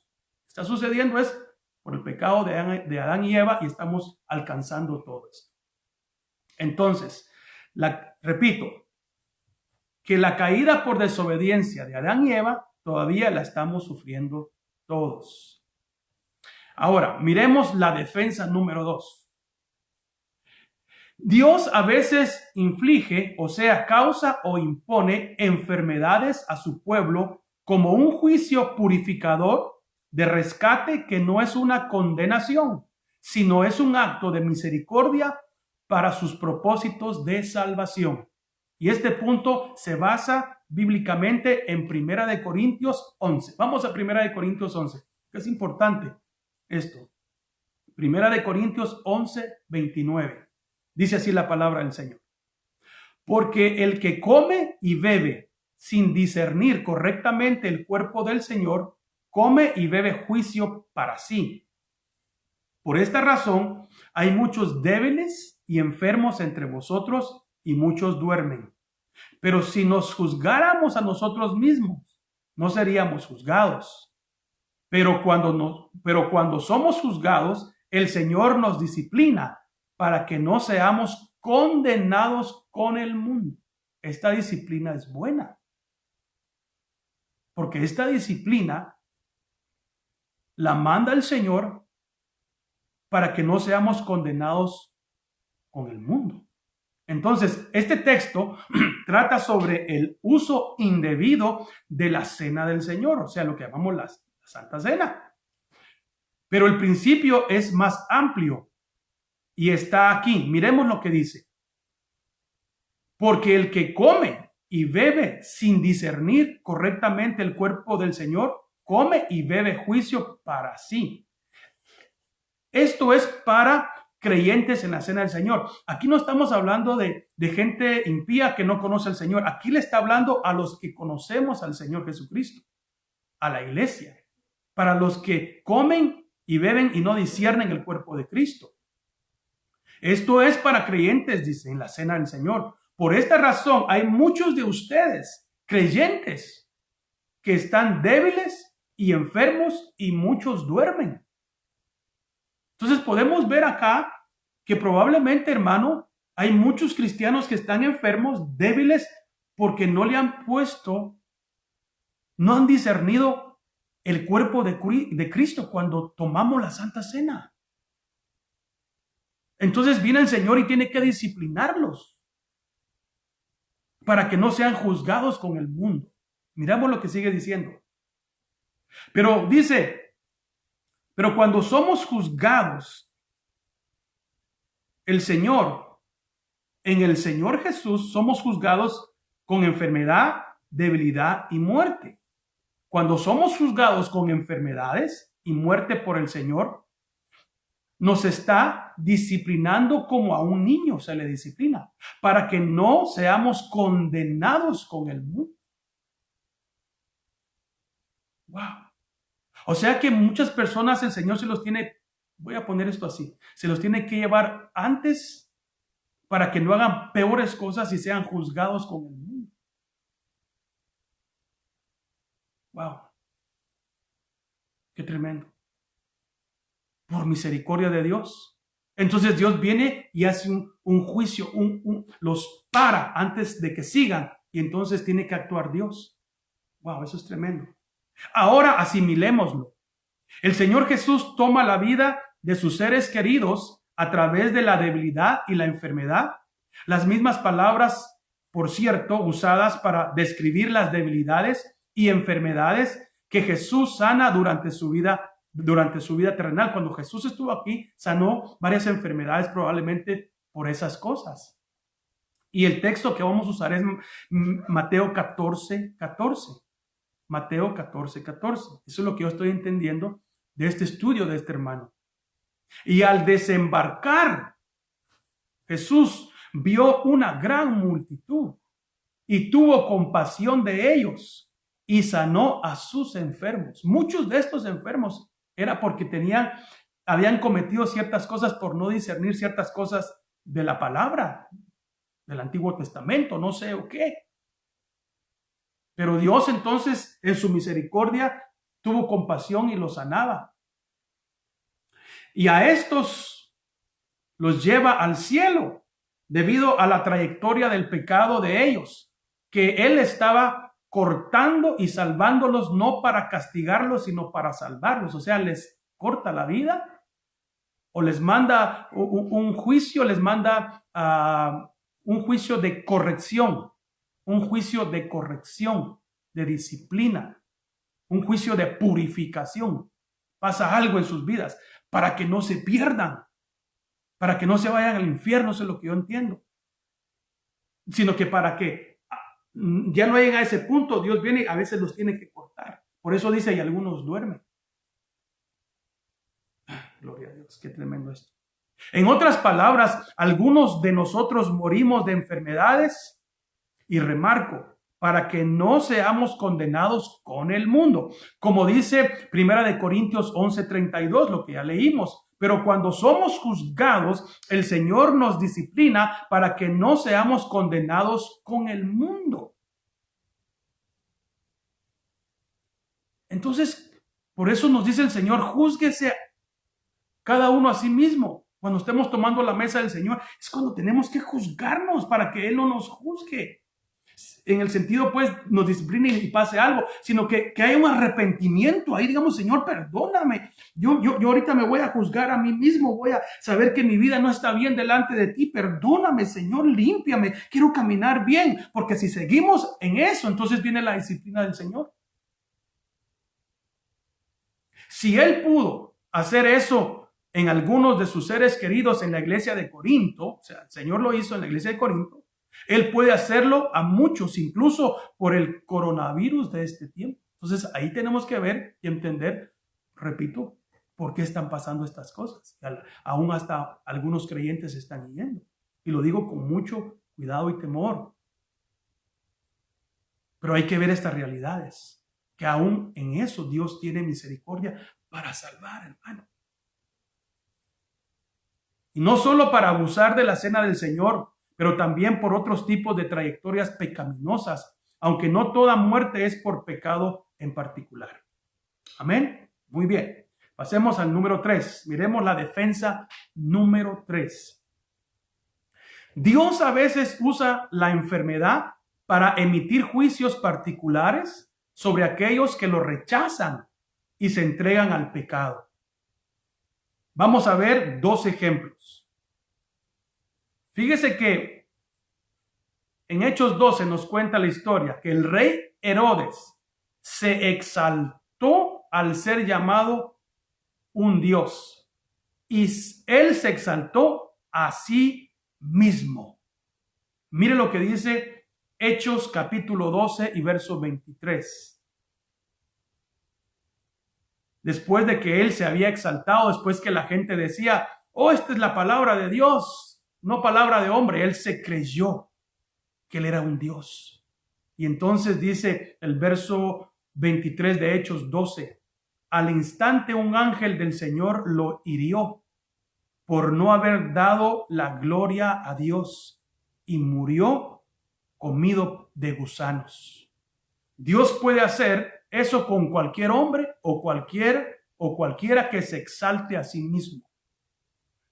Está sucediendo es por el pecado de Adán y Eva y estamos alcanzando todo esto. Entonces, repito, que la caída por desobediencia de Adán y Eva todavía la estamos sufriendo todos. Ahora, miremos la defensa número 2. Dios a veces inflige, o sea, causa o impone enfermedades a su pueblo como un juicio purificador de rescate que no es una condenación, sino es un acto de misericordia para sus propósitos de salvación. Y este punto se basa bíblicamente en 1 Corintios 11. Vamos a 1 Corintios 11, que es importante esto. 1 Corintios 11, 29. Dice así la palabra del Señor. Porque el que come y bebe sin discernir correctamente el cuerpo del Señor, come y bebe juicio para sí. Por esta razón, hay muchos débiles y enfermos entre vosotros y muchos duermen. Pero si nos juzgáramos a nosotros mismos, no seríamos juzgados. Pero cuando somos juzgados, el Señor nos disciplina para que no seamos condenados con el mundo. Esta disciplina es buena. Porque esta disciplina la manda el Señor para que no seamos condenados con el mundo. Entonces, este texto trata sobre el uso indebido de la cena del Señor, o sea, lo que llamamos la Santa Cena. Pero el principio es más amplio y está aquí. Miremos lo que dice. Porque el que come y bebe sin discernir correctamente el cuerpo del Señor, come y bebe juicio para sí. Esto es para creyentes en la cena del Señor. Aquí no estamos hablando de gente impía que no conoce al Señor. Aquí le está hablando a los que conocemos al Señor Jesucristo, a la iglesia, para los que comen y beben y no disciernen el cuerpo de Cristo. Esto es para creyentes, dice, en la cena del Señor. Por esta razón hay muchos de ustedes, creyentes, que están débiles y enfermos y muchos duermen. Entonces podemos ver acá que probablemente, hermano, hay muchos cristianos que están enfermos, débiles, porque no le han puesto, no han discernido el cuerpo de Cristo cuando tomamos la Santa Cena. Entonces viene el Señor y tiene que disciplinarlos para que no sean juzgados con el mundo. Miramos lo que sigue diciendo. Pero dice, pero cuando somos juzgados, el Señor, en el Señor Jesús, somos juzgados con enfermedad, debilidad y muerte. Cuando somos juzgados con enfermedades y muerte por el Señor, nos está disciplinando como a un niño se le disciplina, para que no seamos condenados con el mundo. Wow. O sea que muchas personas el Señor se los tiene, voy a poner esto así, se los tiene que llevar antes para que no hagan peores cosas y sean juzgados con el mundo. Wow. Qué tremendo. Por misericordia de Dios. Entonces Dios viene y hace un juicio, los para antes de que sigan y entonces tiene que actuar Dios. Wow, eso es tremendo. Ahora asimilémoslo. El Señor Jesús toma la vida de sus seres queridos a través de la debilidad y la enfermedad. Las mismas palabras, por cierto, usadas para describir las debilidades y enfermedades que Jesús sana durante su vida terrenal. Cuando Jesús estuvo aquí, sanó varias enfermedades probablemente por esas cosas. Y el texto que vamos a usar es Mateo 14:14. Mateo 14:14. Eso es lo que yo estoy entendiendo de este estudio de este hermano. Y al desembarcar, Jesús vio una gran multitud y tuvo compasión de ellos y sanó a sus enfermos. Muchos de estos enfermos era porque habían cometido ciertas cosas por no discernir ciertas cosas de la palabra, del Antiguo Testamento, no sé o qué. Pero Dios entonces, en su misericordia, tuvo compasión y los sanaba. Y a estos los lleva al cielo debido a la trayectoria del pecado de ellos, que Él estaba cortando y salvándolos no para castigarlos, sino para salvarlos. O sea, les corta la vida o les manda un juicio, les manda un juicio de corrección. Un juicio de corrección, de disciplina, un juicio de purificación. Pasa algo en sus vidas para que no se pierdan, para que no se vayan al infierno, eso es lo que yo entiendo. Sino que para que ya no lleguen a ese punto, Dios viene y a veces los tiene que cortar. Por eso dice, y algunos duermen. Gloria a Dios, qué tremendo esto. En otras palabras, algunos de nosotros morimos de enfermedades. Y remarco, para que no seamos condenados con el mundo. Como dice 1 Corintios 11:32, lo que ya leímos. Pero cuando somos juzgados, el Señor nos disciplina para que no seamos condenados con el mundo. Entonces, por eso nos dice el Señor, júzguese cada uno a sí mismo. Cuando estemos tomando la mesa del Señor, es cuando tenemos que juzgarnos para que Él no nos juzgue. En el sentido, pues, nos discipline y pase algo, sino que haya un arrepentimiento ahí, digamos, Señor, perdóname. Yo ahorita me voy a juzgar a mí mismo, voy a saber que mi vida no está bien delante de ti. Perdóname, Señor, límpiame. Quiero caminar bien, porque si seguimos en eso, entonces viene la disciplina del Señor. Si Él pudo hacer eso en algunos de sus seres queridos en la iglesia de Corinto, o sea, el Señor lo hizo en la iglesia de Corinto, Él puede hacerlo a muchos, incluso por el coronavirus de este tiempo. Entonces ahí tenemos que ver y entender, repito, por qué están pasando estas cosas. Aún hasta algunos creyentes están yendo. Y lo digo con mucho cuidado y temor. Pero hay que ver estas realidades, que aún en eso Dios tiene misericordia para salvar, hermano. Y no solo para abusar de la cena del Señor, pero también por otros tipos de trayectorias pecaminosas, aunque no toda muerte es por pecado en particular. Amén. Muy bien. Pasemos al número 3. Miremos la defensa número 3. Dios a veces usa la enfermedad para emitir juicios particulares sobre aquellos que lo rechazan y se entregan al pecado. Vamos a ver 2 ejemplos. Fíjese que en Hechos 12 nos cuenta la historia que el rey Herodes se exaltó al ser llamado un Dios y él se exaltó a sí mismo. Mire lo que dice Hechos capítulo 12 y verso 23. Después de que él se había exaltado, después que la gente decía, oh, esta es la palabra de Dios, no palabra de hombre, él se creyó que él era un Dios. Y entonces dice el verso 23 de Hechos 12, al instante un ángel del Señor lo hirió por no haber dado la gloria a Dios y murió comido de gusanos. Dios puede hacer eso con cualquier hombre o cualquiera que se exalte a sí mismo.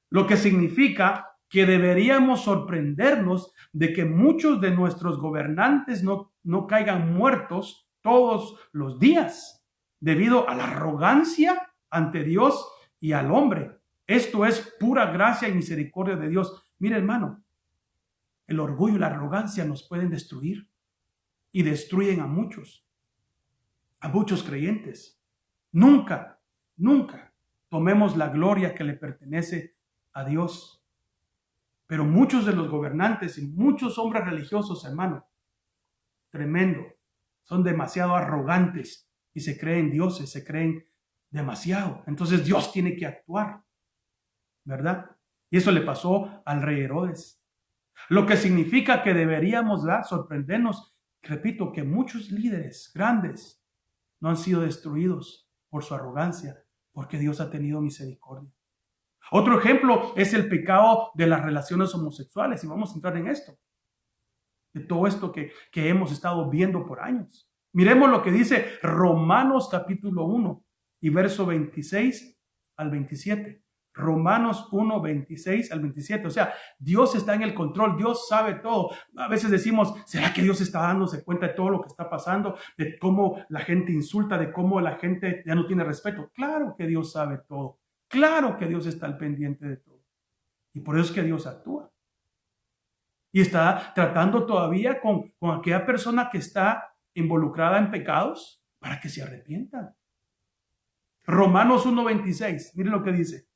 Lo que significa que deberíamos sorprendernos de que muchos de nuestros gobernantes no caigan muertos todos los días debido a la arrogancia ante Dios y al hombre. Esto es pura gracia y misericordia de Dios. Mire, hermano, el orgullo y la arrogancia nos pueden destruir y destruyen a muchos creyentes. Nunca tomemos la gloria que le pertenece a Dios. Pero muchos de los gobernantes y muchos hombres religiosos, hermano, tremendo, son demasiado arrogantes y se creen dioses, se creen demasiado. Entonces Dios tiene que actuar, ¿verdad? Y eso le pasó al rey Herodes. Lo que significa que deberíamos sorprendernos, repito, que muchos líderes grandes no han sido destruidos por su arrogancia, porque Dios ha tenido misericordia. Otro ejemplo es el pecado de las relaciones homosexuales, y vamos a entrar en esto, de todo esto que hemos estado viendo por años. Miremos lo que dice Romanos capítulo 1 y verso 26 al 27. Romanos 1, 26 al 27. O sea, Dios está en el control, Dios sabe todo. A veces decimos, ¿será que Dios está dándose cuenta de todo lo que está pasando? De cómo la gente insulta, de cómo la gente ya no tiene respeto. Claro que Dios sabe todo. Claro que Dios está al pendiente de todo. Y por eso es que Dios actúa. Y está tratando todavía con aquella persona que está involucrada en pecados para que se arrepientan. Romanos 1:26, mire lo que dice.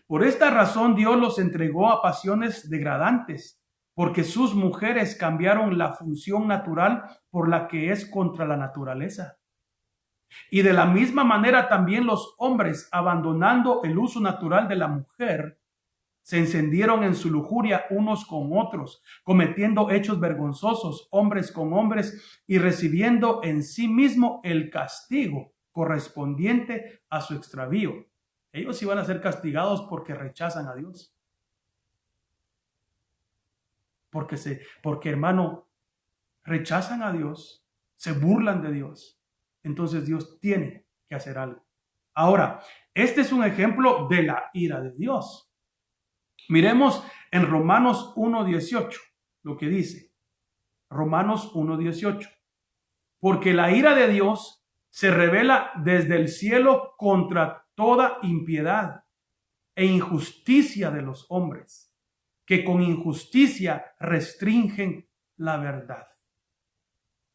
Por esta razón Dios los entregó a pasiones degradantes, porque sus mujeres cambiaron la función natural por la que es contra la naturaleza. Y de la misma manera también los hombres, abandonando el uso natural de la mujer, se encendieron en su lujuria unos con otros, cometiendo hechos vergonzosos, hombres con hombres, y recibiendo en sí mismo el castigo correspondiente a su extravío. Ellos iban a ser castigados porque rechazan a Dios. Porque hermano, rechazan a Dios, se burlan de Dios. Entonces Dios tiene que hacer algo. Ahora, este es un ejemplo de la ira de Dios. Miremos en Romanos 1:18 lo que dice. Romanos 1:18. Porque la ira de Dios se revela desde el cielo contra toda impiedad e injusticia de los hombres, que con injusticia restringen la verdad.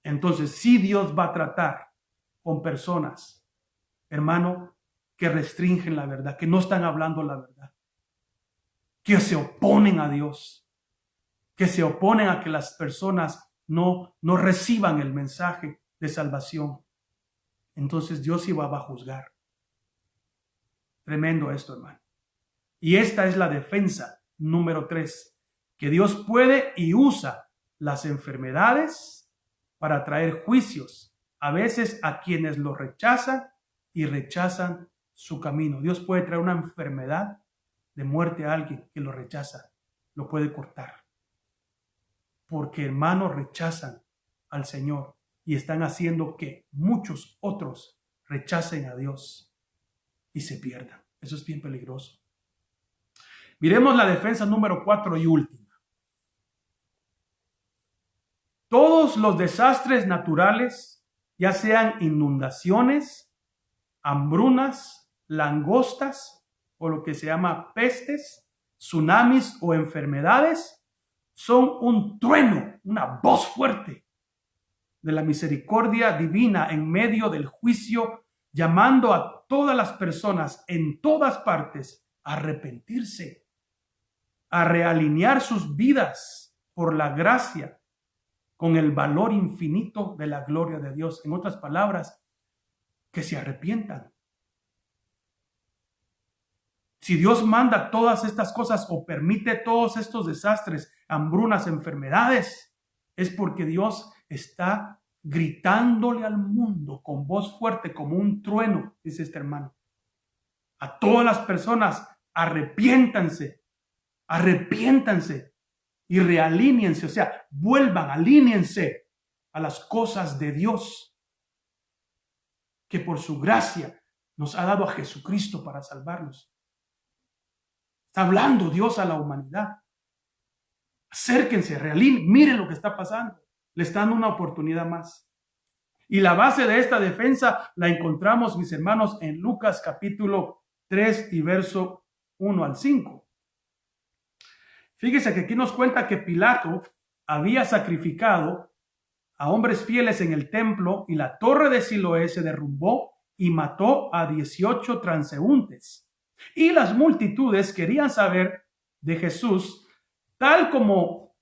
Entonces, si Dios va a tratar con personas, hermano, que restringen la verdad, que no están hablando la verdad, que se oponen a Dios, que se oponen a que las personas no reciban el mensaje de salvación. entonces Dios iba a juzgar. Tremendo esto, hermano. Y esta es la defensa número 3, que Dios puede y usa las enfermedades para traer juicios, a veces a quienes lo rechazan y rechazan su camino. Dios puede traer una enfermedad de muerte a alguien que lo rechaza, lo puede cortar. Porque hermanos rechazan al Señor y están haciendo que muchos otros rechacen a Dios y se pierdan. Eso es bien peligroso. Miremos la defensa número 4 y última. Todos los desastres naturales, ya sean inundaciones, hambrunas, langostas o lo que se llama pestes, tsunamis o enfermedades, son un trueno, una voz fuerte de la misericordia divina en medio del juicio, llamando a todas las personas en todas partes a arrepentirse, a realinear sus vidas por la gracia con el valor infinito de la gloria de Dios. En otras palabras, que se arrepientan. Si Dios manda todas estas cosas o permite todos estos desastres, hambrunas, enfermedades, es porque Dios está gritándole al mundo con voz fuerte como un trueno, dice este hermano. A todas las personas, arrepiéntanse y realíñense, o sea, vuelvan, alíñense a las cosas de Dios, que por su gracia nos ha dado a Jesucristo para salvarnos. Está hablando Dios a la humanidad. Acérquense, miren lo que está pasando. Le está dando una oportunidad más. Y la base de esta defensa la encontramos, mis hermanos, en Lucas capítulo 3 y verso 1 al 5. Fíjese que aquí nos cuenta que Pilato había sacrificado a hombres fieles en el templo y la torre de Siloé se derrumbó y mató a 18 transeúntes. Y las multitudes querían saber de Jesús, tal como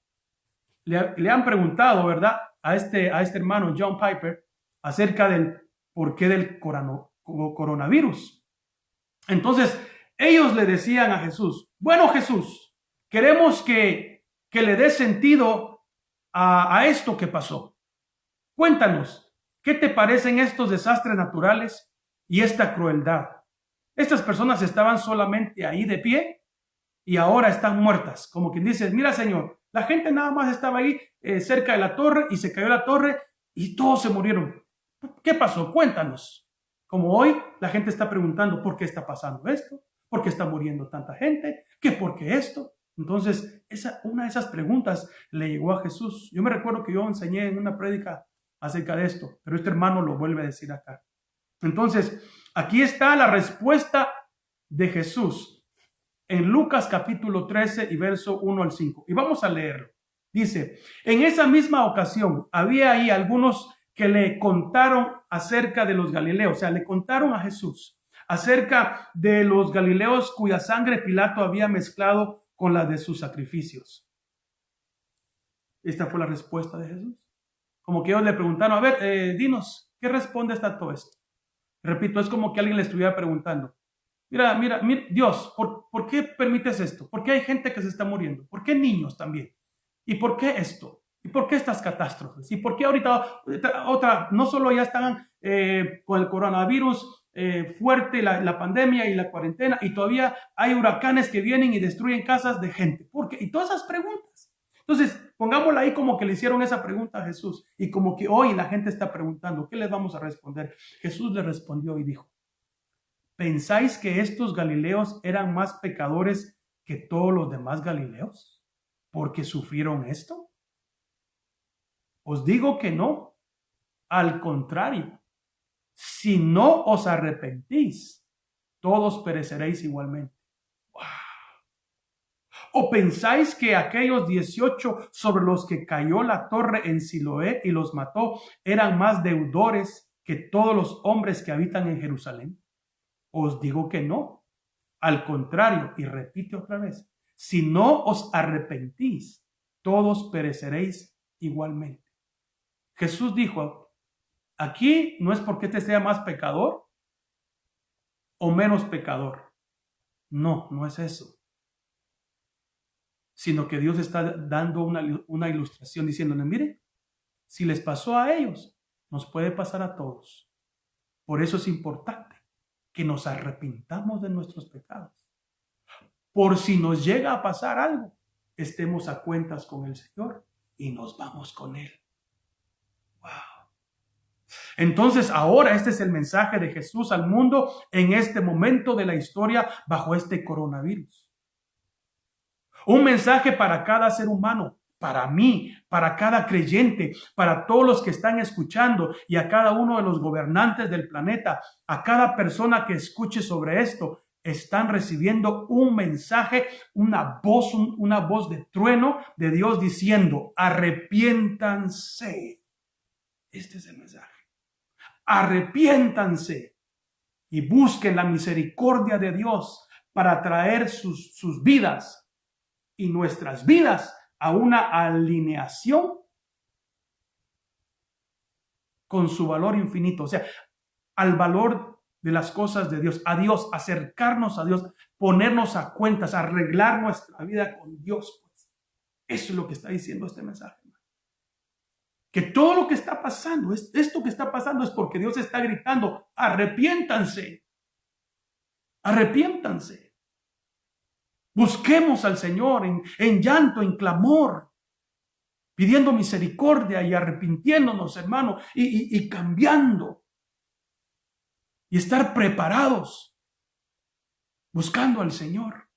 le han preguntado, ¿verdad? A este hermano John Piper acerca del porqué del coronavirus. Entonces, ellos le decían a Jesús, bueno, Jesús, queremos que le des sentido a esto que pasó. Cuéntanos, ¿qué te parecen estos desastres naturales y esta crueldad? Estas personas estaban solamente ahí de pie y ahora están muertas. Como quien dice, mira, Señor, la gente nada más estaba ahí cerca de la torre y se cayó la torre y todos se murieron. ¿Qué pasó? Cuéntanos. Como hoy la gente está preguntando por qué está pasando esto, por qué está muriendo tanta gente, ¿qué por qué esto? Entonces, una de esas preguntas le llegó a Jesús. Yo me recuerdo que yo enseñé en una prédica acerca de esto, pero este hermano lo vuelve a decir acá. Entonces, aquí está la respuesta de Jesús en Lucas capítulo 13 y verso 1 al 5. Y vamos a leerlo. Dice, en esa misma ocasión había ahí algunos que le contaron acerca de los galileos, o sea, le contaron a Jesús acerca de los galileos cuya sangre Pilato había mezclado con la de sus sacrificios. Esta fue la respuesta de Jesús. Como que ellos le preguntaron, a ver, dinos, ¿qué responde a todo esto? Repito, es como que alguien le estuviera preguntando, mira, Dios, ¿por qué permites esto? ¿Por qué hay gente que se está muriendo? ¿Por qué niños también? ¿Y por qué esto? ¿Y por qué estas catástrofes? ¿Y por qué ahorita otra, no solo ya están con el coronavirus fuerte, la pandemia y la cuarentena, y todavía hay huracanes que vienen y destruyen casas de gente? ¿Por qué? Y todas esas preguntas. Entonces, pongámosla ahí como que le hicieron esa pregunta a Jesús y como que hoy la gente está preguntando, ¿qué les vamos a responder? Jesús le respondió y dijo, ¿pensáis que estos galileos eran más pecadores que todos los demás galileos porque sufrieron esto? Os digo que no. Al contrario, si no os arrepentís, todos pereceréis igualmente. ¿O pensáis que aquellos 18 sobre los que cayó la torre en Siloé y los mató eran más deudores que todos los hombres que habitan en Jerusalén? Os digo que no. Al contrario, y repite otra vez, si no os arrepentís, todos pereceréis igualmente. Jesús dijo Aquí no es porque te sea más pecador o menos pecador. No, no es eso. Sino que Dios está dando una ilustración diciéndole, mire, si les pasó a ellos, nos puede pasar a todos. Por eso es importante que nos arrepintamos de nuestros pecados. Por si nos llega a pasar algo, estemos a cuentas con el Señor y nos vamos con Él. Wow. Entonces ahora este es el mensaje de Jesús al mundo en este momento de la historia bajo este coronavirus. Un mensaje para cada ser humano, para mí, para cada creyente, para todos los que están escuchando y a cada uno de los gobernantes del planeta, a cada persona que escuche sobre esto. Están recibiendo un mensaje, una voz de trueno de Dios diciendo, arrepiéntanse. Este es el mensaje. Arrepiéntanse y busquen la misericordia de Dios para traer sus vidas y nuestras vidas a una alineación con su valor infinito. O sea, al valor de las cosas de Dios, a Dios, acercarnos a Dios, ponernos a cuentas, arreglar nuestra vida con Dios. Pues. Eso es lo que está diciendo este mensaje. Que todo lo que está pasando, esto que está pasando es porque Dios está gritando, arrepiéntanse, arrepiéntanse. Busquemos al Señor en llanto, en clamor, pidiendo misericordia y arrepintiéndonos, hermano, y cambiando. Y estar preparados, buscando al Señor.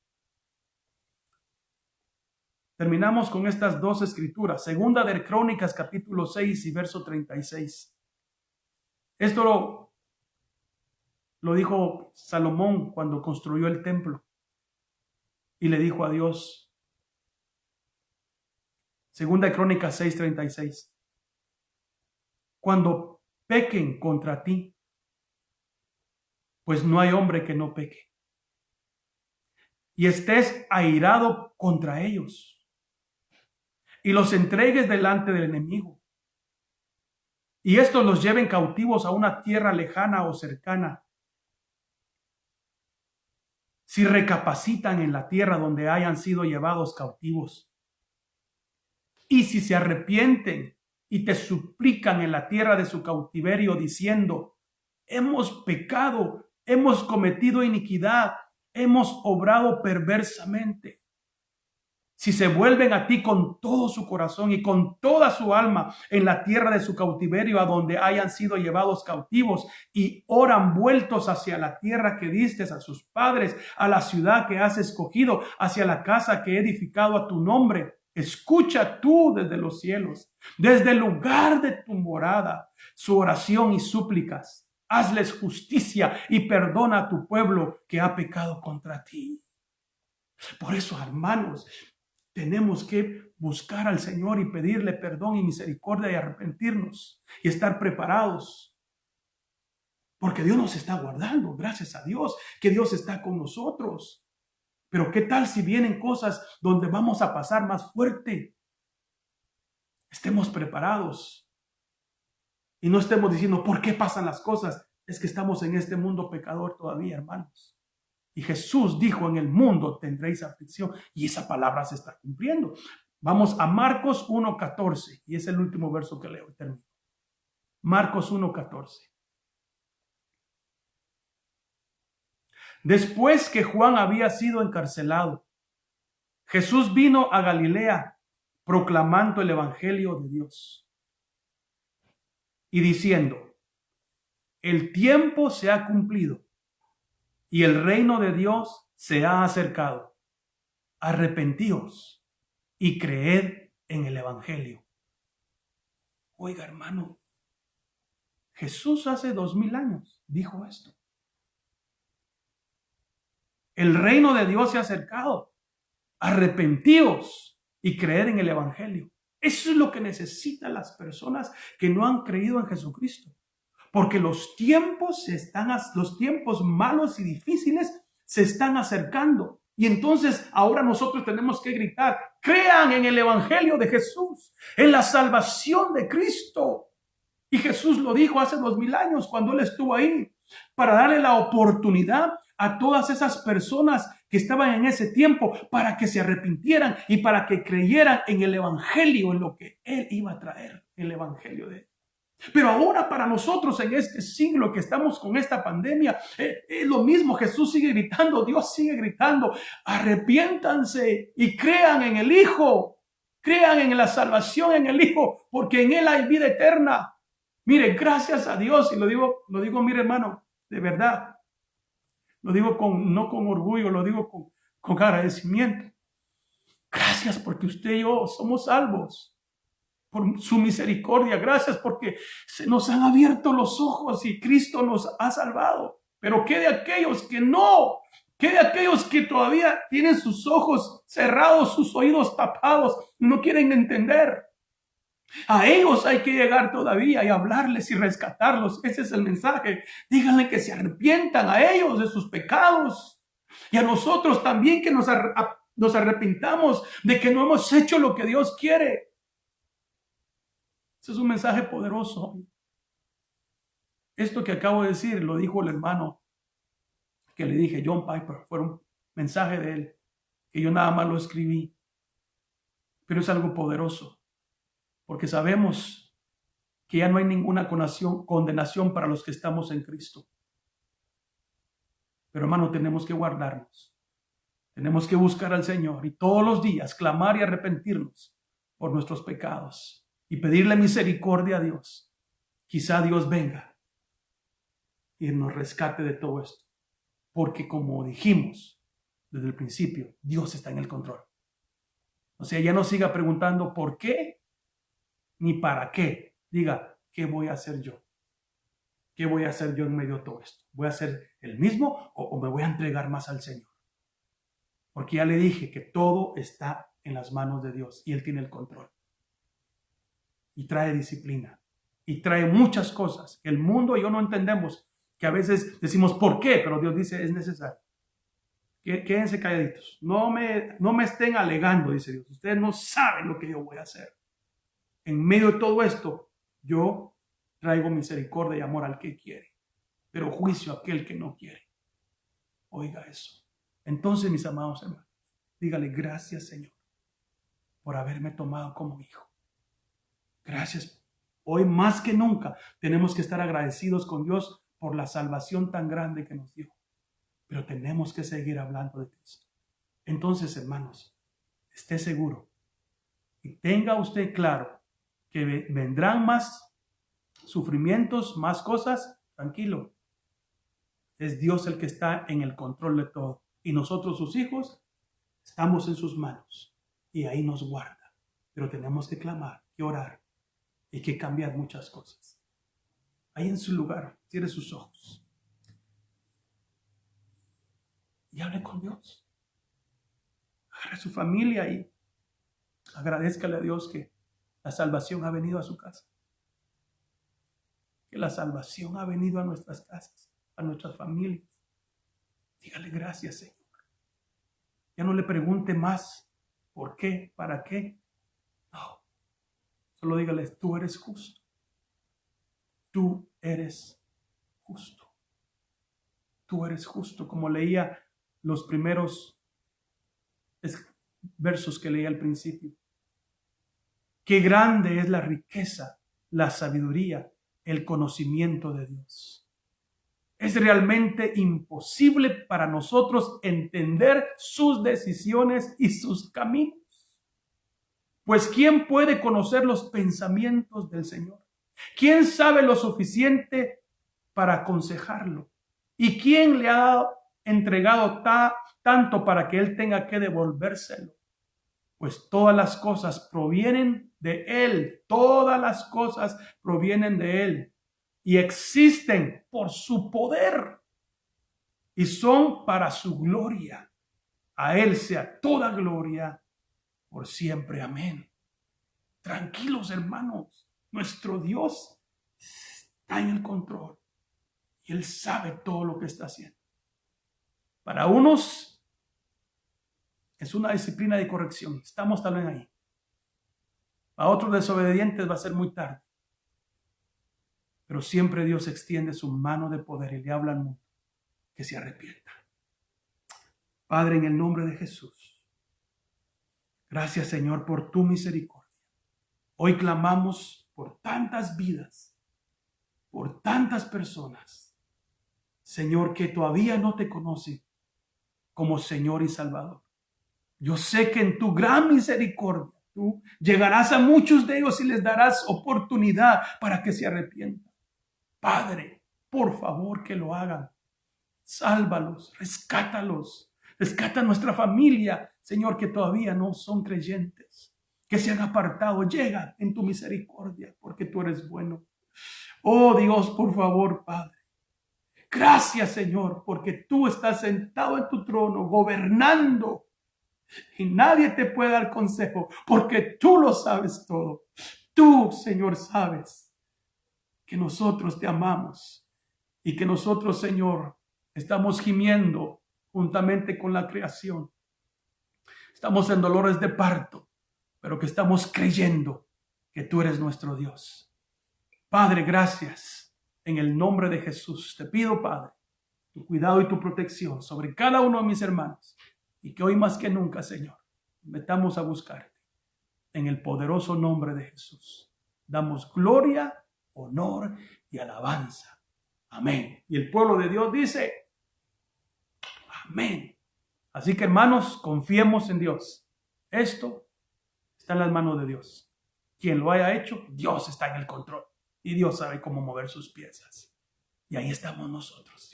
Terminamos con estas dos escrituras. Segunda de Crónicas, capítulo 6 y verso 36. Esto lo dijo Salomón cuando construyó el templo. Y le dijo a Dios. Segunda de Crónicas 6, 36. Cuando pequen contra ti, pues no hay hombre que no peque. Y estés airado contra ellos. Y los entregues delante del enemigo. Y estos los lleven cautivos a una tierra lejana o cercana. Si recapacitan en la tierra donde hayan sido llevados cautivos. Y si se arrepienten y te suplican en la tierra de su cautiverio diciendo, hemos pecado, hemos cometido iniquidad, hemos obrado perversamente. Si se vuelven a ti con todo su corazón y con toda su alma en la tierra de su cautiverio a donde hayan sido llevados cautivos y oran vueltos hacia la tierra que diste a sus padres, a la ciudad que has escogido, hacia la casa que he edificado a tu nombre, escucha tú desde los cielos, desde el lugar de tu morada, su oración y súplicas. Hazles justicia y perdona a tu pueblo que ha pecado contra ti. Por eso, hermanos, tenemos que buscar al Señor y pedirle perdón y misericordia y arrepentirnos y estar preparados. Porque Dios nos está guardando, gracias a Dios, que Dios está con nosotros. Pero ¿qué tal si vienen cosas donde vamos a pasar más fuerte? Estemos preparados. Y no estemos diciendo, ¿por qué pasan las cosas? Es que estamos en este mundo pecador todavía, hermanos. Y Jesús dijo, en el mundo tendréis aflicción. Y esa palabra se está cumpliendo. Vamos a Marcos 1:14. Y es el último verso que leo y termino. Marcos 1:14. Después que Juan había sido encarcelado, Jesús vino a Galilea proclamando el evangelio de Dios y diciendo, el tiempo se ha cumplido y el reino de Dios se ha acercado. Arrepentíos y creed en el evangelio. Oiga, hermano, Jesús hace 2000 años dijo esto. El reino de Dios se ha acercado. Arrepentíos y creed en el evangelio. Eso es lo que necesitan las personas que no han creído en Jesucristo. Porque los tiempos malos y difíciles se están acercando. Y entonces ahora nosotros tenemos que gritar, crean en el evangelio de Jesús, en la salvación de Cristo. Y Jesús lo dijo hace 2000 años cuando Él estuvo ahí, para darle la oportunidad a todas esas personas que estaban en ese tiempo para que se arrepintieran y para que creyeran en el evangelio, en lo que Él iba a traer, el evangelio de Él. Pero ahora para nosotros en este siglo que estamos con esta pandemia, es lo mismo. Jesús sigue gritando, Dios sigue gritando, arrepiéntanse y crean en el Hijo, crean en la salvación en el Hijo, porque en Él hay vida eterna. Mire, gracias a Dios, y lo digo, mire hermano, de verdad, lo digo no con orgullo, lo digo con agradecimiento. Gracias porque usted y yo somos salvos por su misericordia. Gracias porque se nos han abierto los ojos y Cristo nos ha salvado. Pero ¿qué de aquellos que no? ¿Qué de aquellos que todavía tienen sus ojos cerrados, sus oídos tapados, no quieren entender? A ellos hay que llegar todavía y hablarles y rescatarlos. Ese es el mensaje. Díganle que se arrepientan a ellos de sus pecados. Y a nosotros también que nos arrepintamos de que no hemos hecho lo que Dios quiere. Ese es un mensaje poderoso. Esto que acabo de decir lo dijo el hermano que le dije, John Piper. Fue un mensaje de él, que yo nada más lo escribí. Pero es algo poderoso. Porque sabemos que ya no hay ninguna condenación para los que estamos en Cristo. Pero hermano, tenemos que guardarnos. Tenemos que buscar al Señor y todos los días clamar y arrepentirnos por nuestros pecados y pedirle misericordia a Dios. Quizá Dios venga y nos rescate de todo esto. Porque como dijimos desde el principio, Dios está en el control. O sea, ya no siga preguntando por qué ni para qué. Diga, ¿qué voy a hacer yo? ¿Qué voy a hacer yo en medio de todo esto? ¿Voy a hacer el mismo o me voy a entregar más al Señor? Porque ya le dije que todo está en las manos de Dios y Él tiene el control. Y trae disciplina. Y trae muchas cosas que el mundo y yo no entendemos. Que a veces decimos, ¿por qué? Pero Dios dice, es necesario. Quédense calladitos. No me estén alegando, dice Dios. Ustedes no saben lo que yo voy a hacer. En medio de todo esto, yo traigo misericordia y amor al que quiere, pero juicio a aquel que no quiere. Oiga eso. Entonces, mis amados hermanos, dígale gracias, Señor, por haberme tomado como hijo. Gracias. Hoy más que nunca tenemos que estar agradecidos con Dios por la salvación tan grande que nos dio. Pero tenemos que seguir hablando de Cristo. Entonces, hermanos, esté seguro y tenga usted claro que vendrán más sufrimientos, más cosas. Tranquilo. Es Dios el que está en el control de todo. Y nosotros, sus hijos, estamos en sus manos. Y ahí nos guarda. Pero tenemos que clamar, que orar y que cambiar muchas cosas. Ahí en su lugar, cierre sus ojos. Y hable con Dios. Agarre a su familia y agradézcale a Dios que la salvación ha venido a su casa. Que la salvación ha venido a nuestras casas, a nuestras familias. Dígale gracias, Señor. Ya no le pregunte más por qué, para qué. No. Solo dígale, tú eres justo. Tú eres justo. Tú eres justo. Como leía los primeros versos que leía al principio. Qué grande es la riqueza, la sabiduría, el conocimiento de Dios. Es realmente imposible para nosotros entender sus decisiones y sus caminos. Pues ¿quién puede conocer los pensamientos del Señor? ¿Quién sabe lo suficiente para aconsejarlo? ¿Y quién le ha entregado tanto para que Él tenga que devolvérselo? Pues todas las cosas provienen de Él. Todas las cosas provienen de Él. Y existen por su poder. Y son para su gloria. A Él sea toda gloria por siempre. Amén. Tranquilos, hermanos. Nuestro Dios está en el control. Y Él sabe todo lo que está haciendo. Para unos es una disciplina de corrección. Estamos tal vez ahí. Para otros desobedientes va a ser muy tarde. Pero siempre Dios extiende su mano de poder y le habla al mundo que se arrepienta. Padre, en el nombre de Jesús, gracias, Señor, por tu misericordia. Hoy clamamos por tantas vidas, por tantas personas, Señor, que todavía no te conocen como Señor y Salvador. Yo sé que en tu gran misericordia tú llegarás a muchos de ellos y les darás oportunidad para que se arrepientan. Padre, por favor que lo hagan. Sálvalos, rescátalos, rescata a nuestra familia, Señor, que todavía no son creyentes, que se han apartado. Llega en tu misericordia, porque tú eres bueno. Oh Dios, por favor, Padre. Gracias, Señor, porque tú estás sentado en tu trono, gobernando, y nadie te puede dar consejo, porque tú lo sabes todo. Tú, Señor, sabes que nosotros te amamos y que nosotros, Señor, estamos gimiendo juntamente con la creación. Estamos en dolores de parto, pero que estamos creyendo que tú eres nuestro Dios. Padre, gracias. En el nombre de Jesús te pido, Padre, tu cuidado y tu protección sobre cada uno de mis hermanos. Y que hoy más que nunca, Señor, metamos a buscarte. En el poderoso nombre de Jesús. Damos gloria, honor y alabanza. Amén. Y el pueblo de Dios dice, amén. Así que, hermanos, confiemos en Dios. Esto está en las manos de Dios. Quien lo haya hecho, Dios está en el control. Y Dios sabe cómo mover sus piezas. Y ahí estamos nosotros.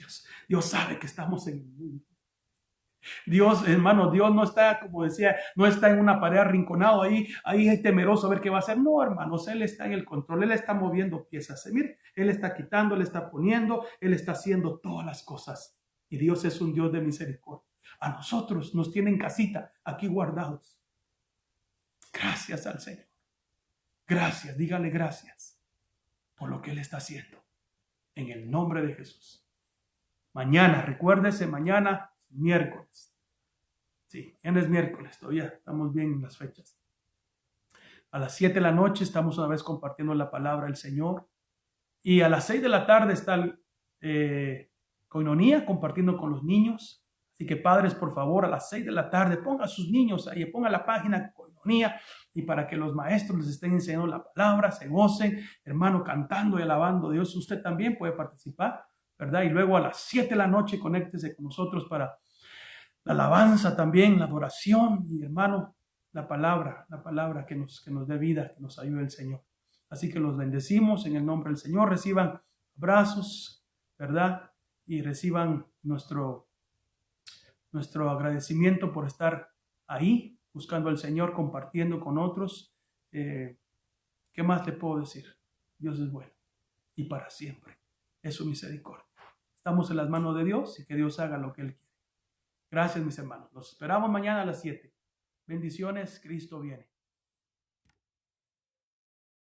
Dios sabe que estamos en el mundo. Dios, hermano, Dios no está, como decía, no está en una pared arrinconado ahí es temeroso a ver qué va a hacer. No, hermanos, Él está en el control, Él está moviendo piezas. Mire, Él está quitando, Él está poniendo, Él está haciendo todas las cosas. Y Dios es un Dios de misericordia. A nosotros nos tienen casita aquí guardados. Gracias al Señor. Gracias, dígale gracias por lo que Él está haciendo. En el nombre de Jesús. Mañana, recuérdese, mañana, miércoles. Sí, mañana es miércoles, todavía estamos bien en las fechas. A las 7 de la noche estamos una vez compartiendo la palabra del Señor. Y a las 6 de la tarde está Koinonía compartiendo con los niños. Así que padres, por favor, a las 6 de la tarde pongan a sus niños ahí, pongan la página Koinonía y para que los maestros les estén enseñando la palabra, se gocen, hermano, cantando y alabando a Dios. Usted también puede participar, ¿verdad? Y luego a las 7 de la noche conéctese con nosotros para la alabanza también, la adoración y, hermano, la palabra que nos dé vida, que nos ayude el Señor. Así que los bendecimos en el nombre del Señor. Reciban abrazos, ¿verdad? Y reciban nuestro agradecimiento por estar ahí, buscando al Señor, compartiendo con otros. ¿Qué más le puedo decir? Dios es bueno y para siempre es su misericordia. Estamos en las manos de Dios y que Dios haga lo que Él quiere. Gracias, mis hermanos. Los esperamos mañana a las 7. Bendiciones, Cristo viene.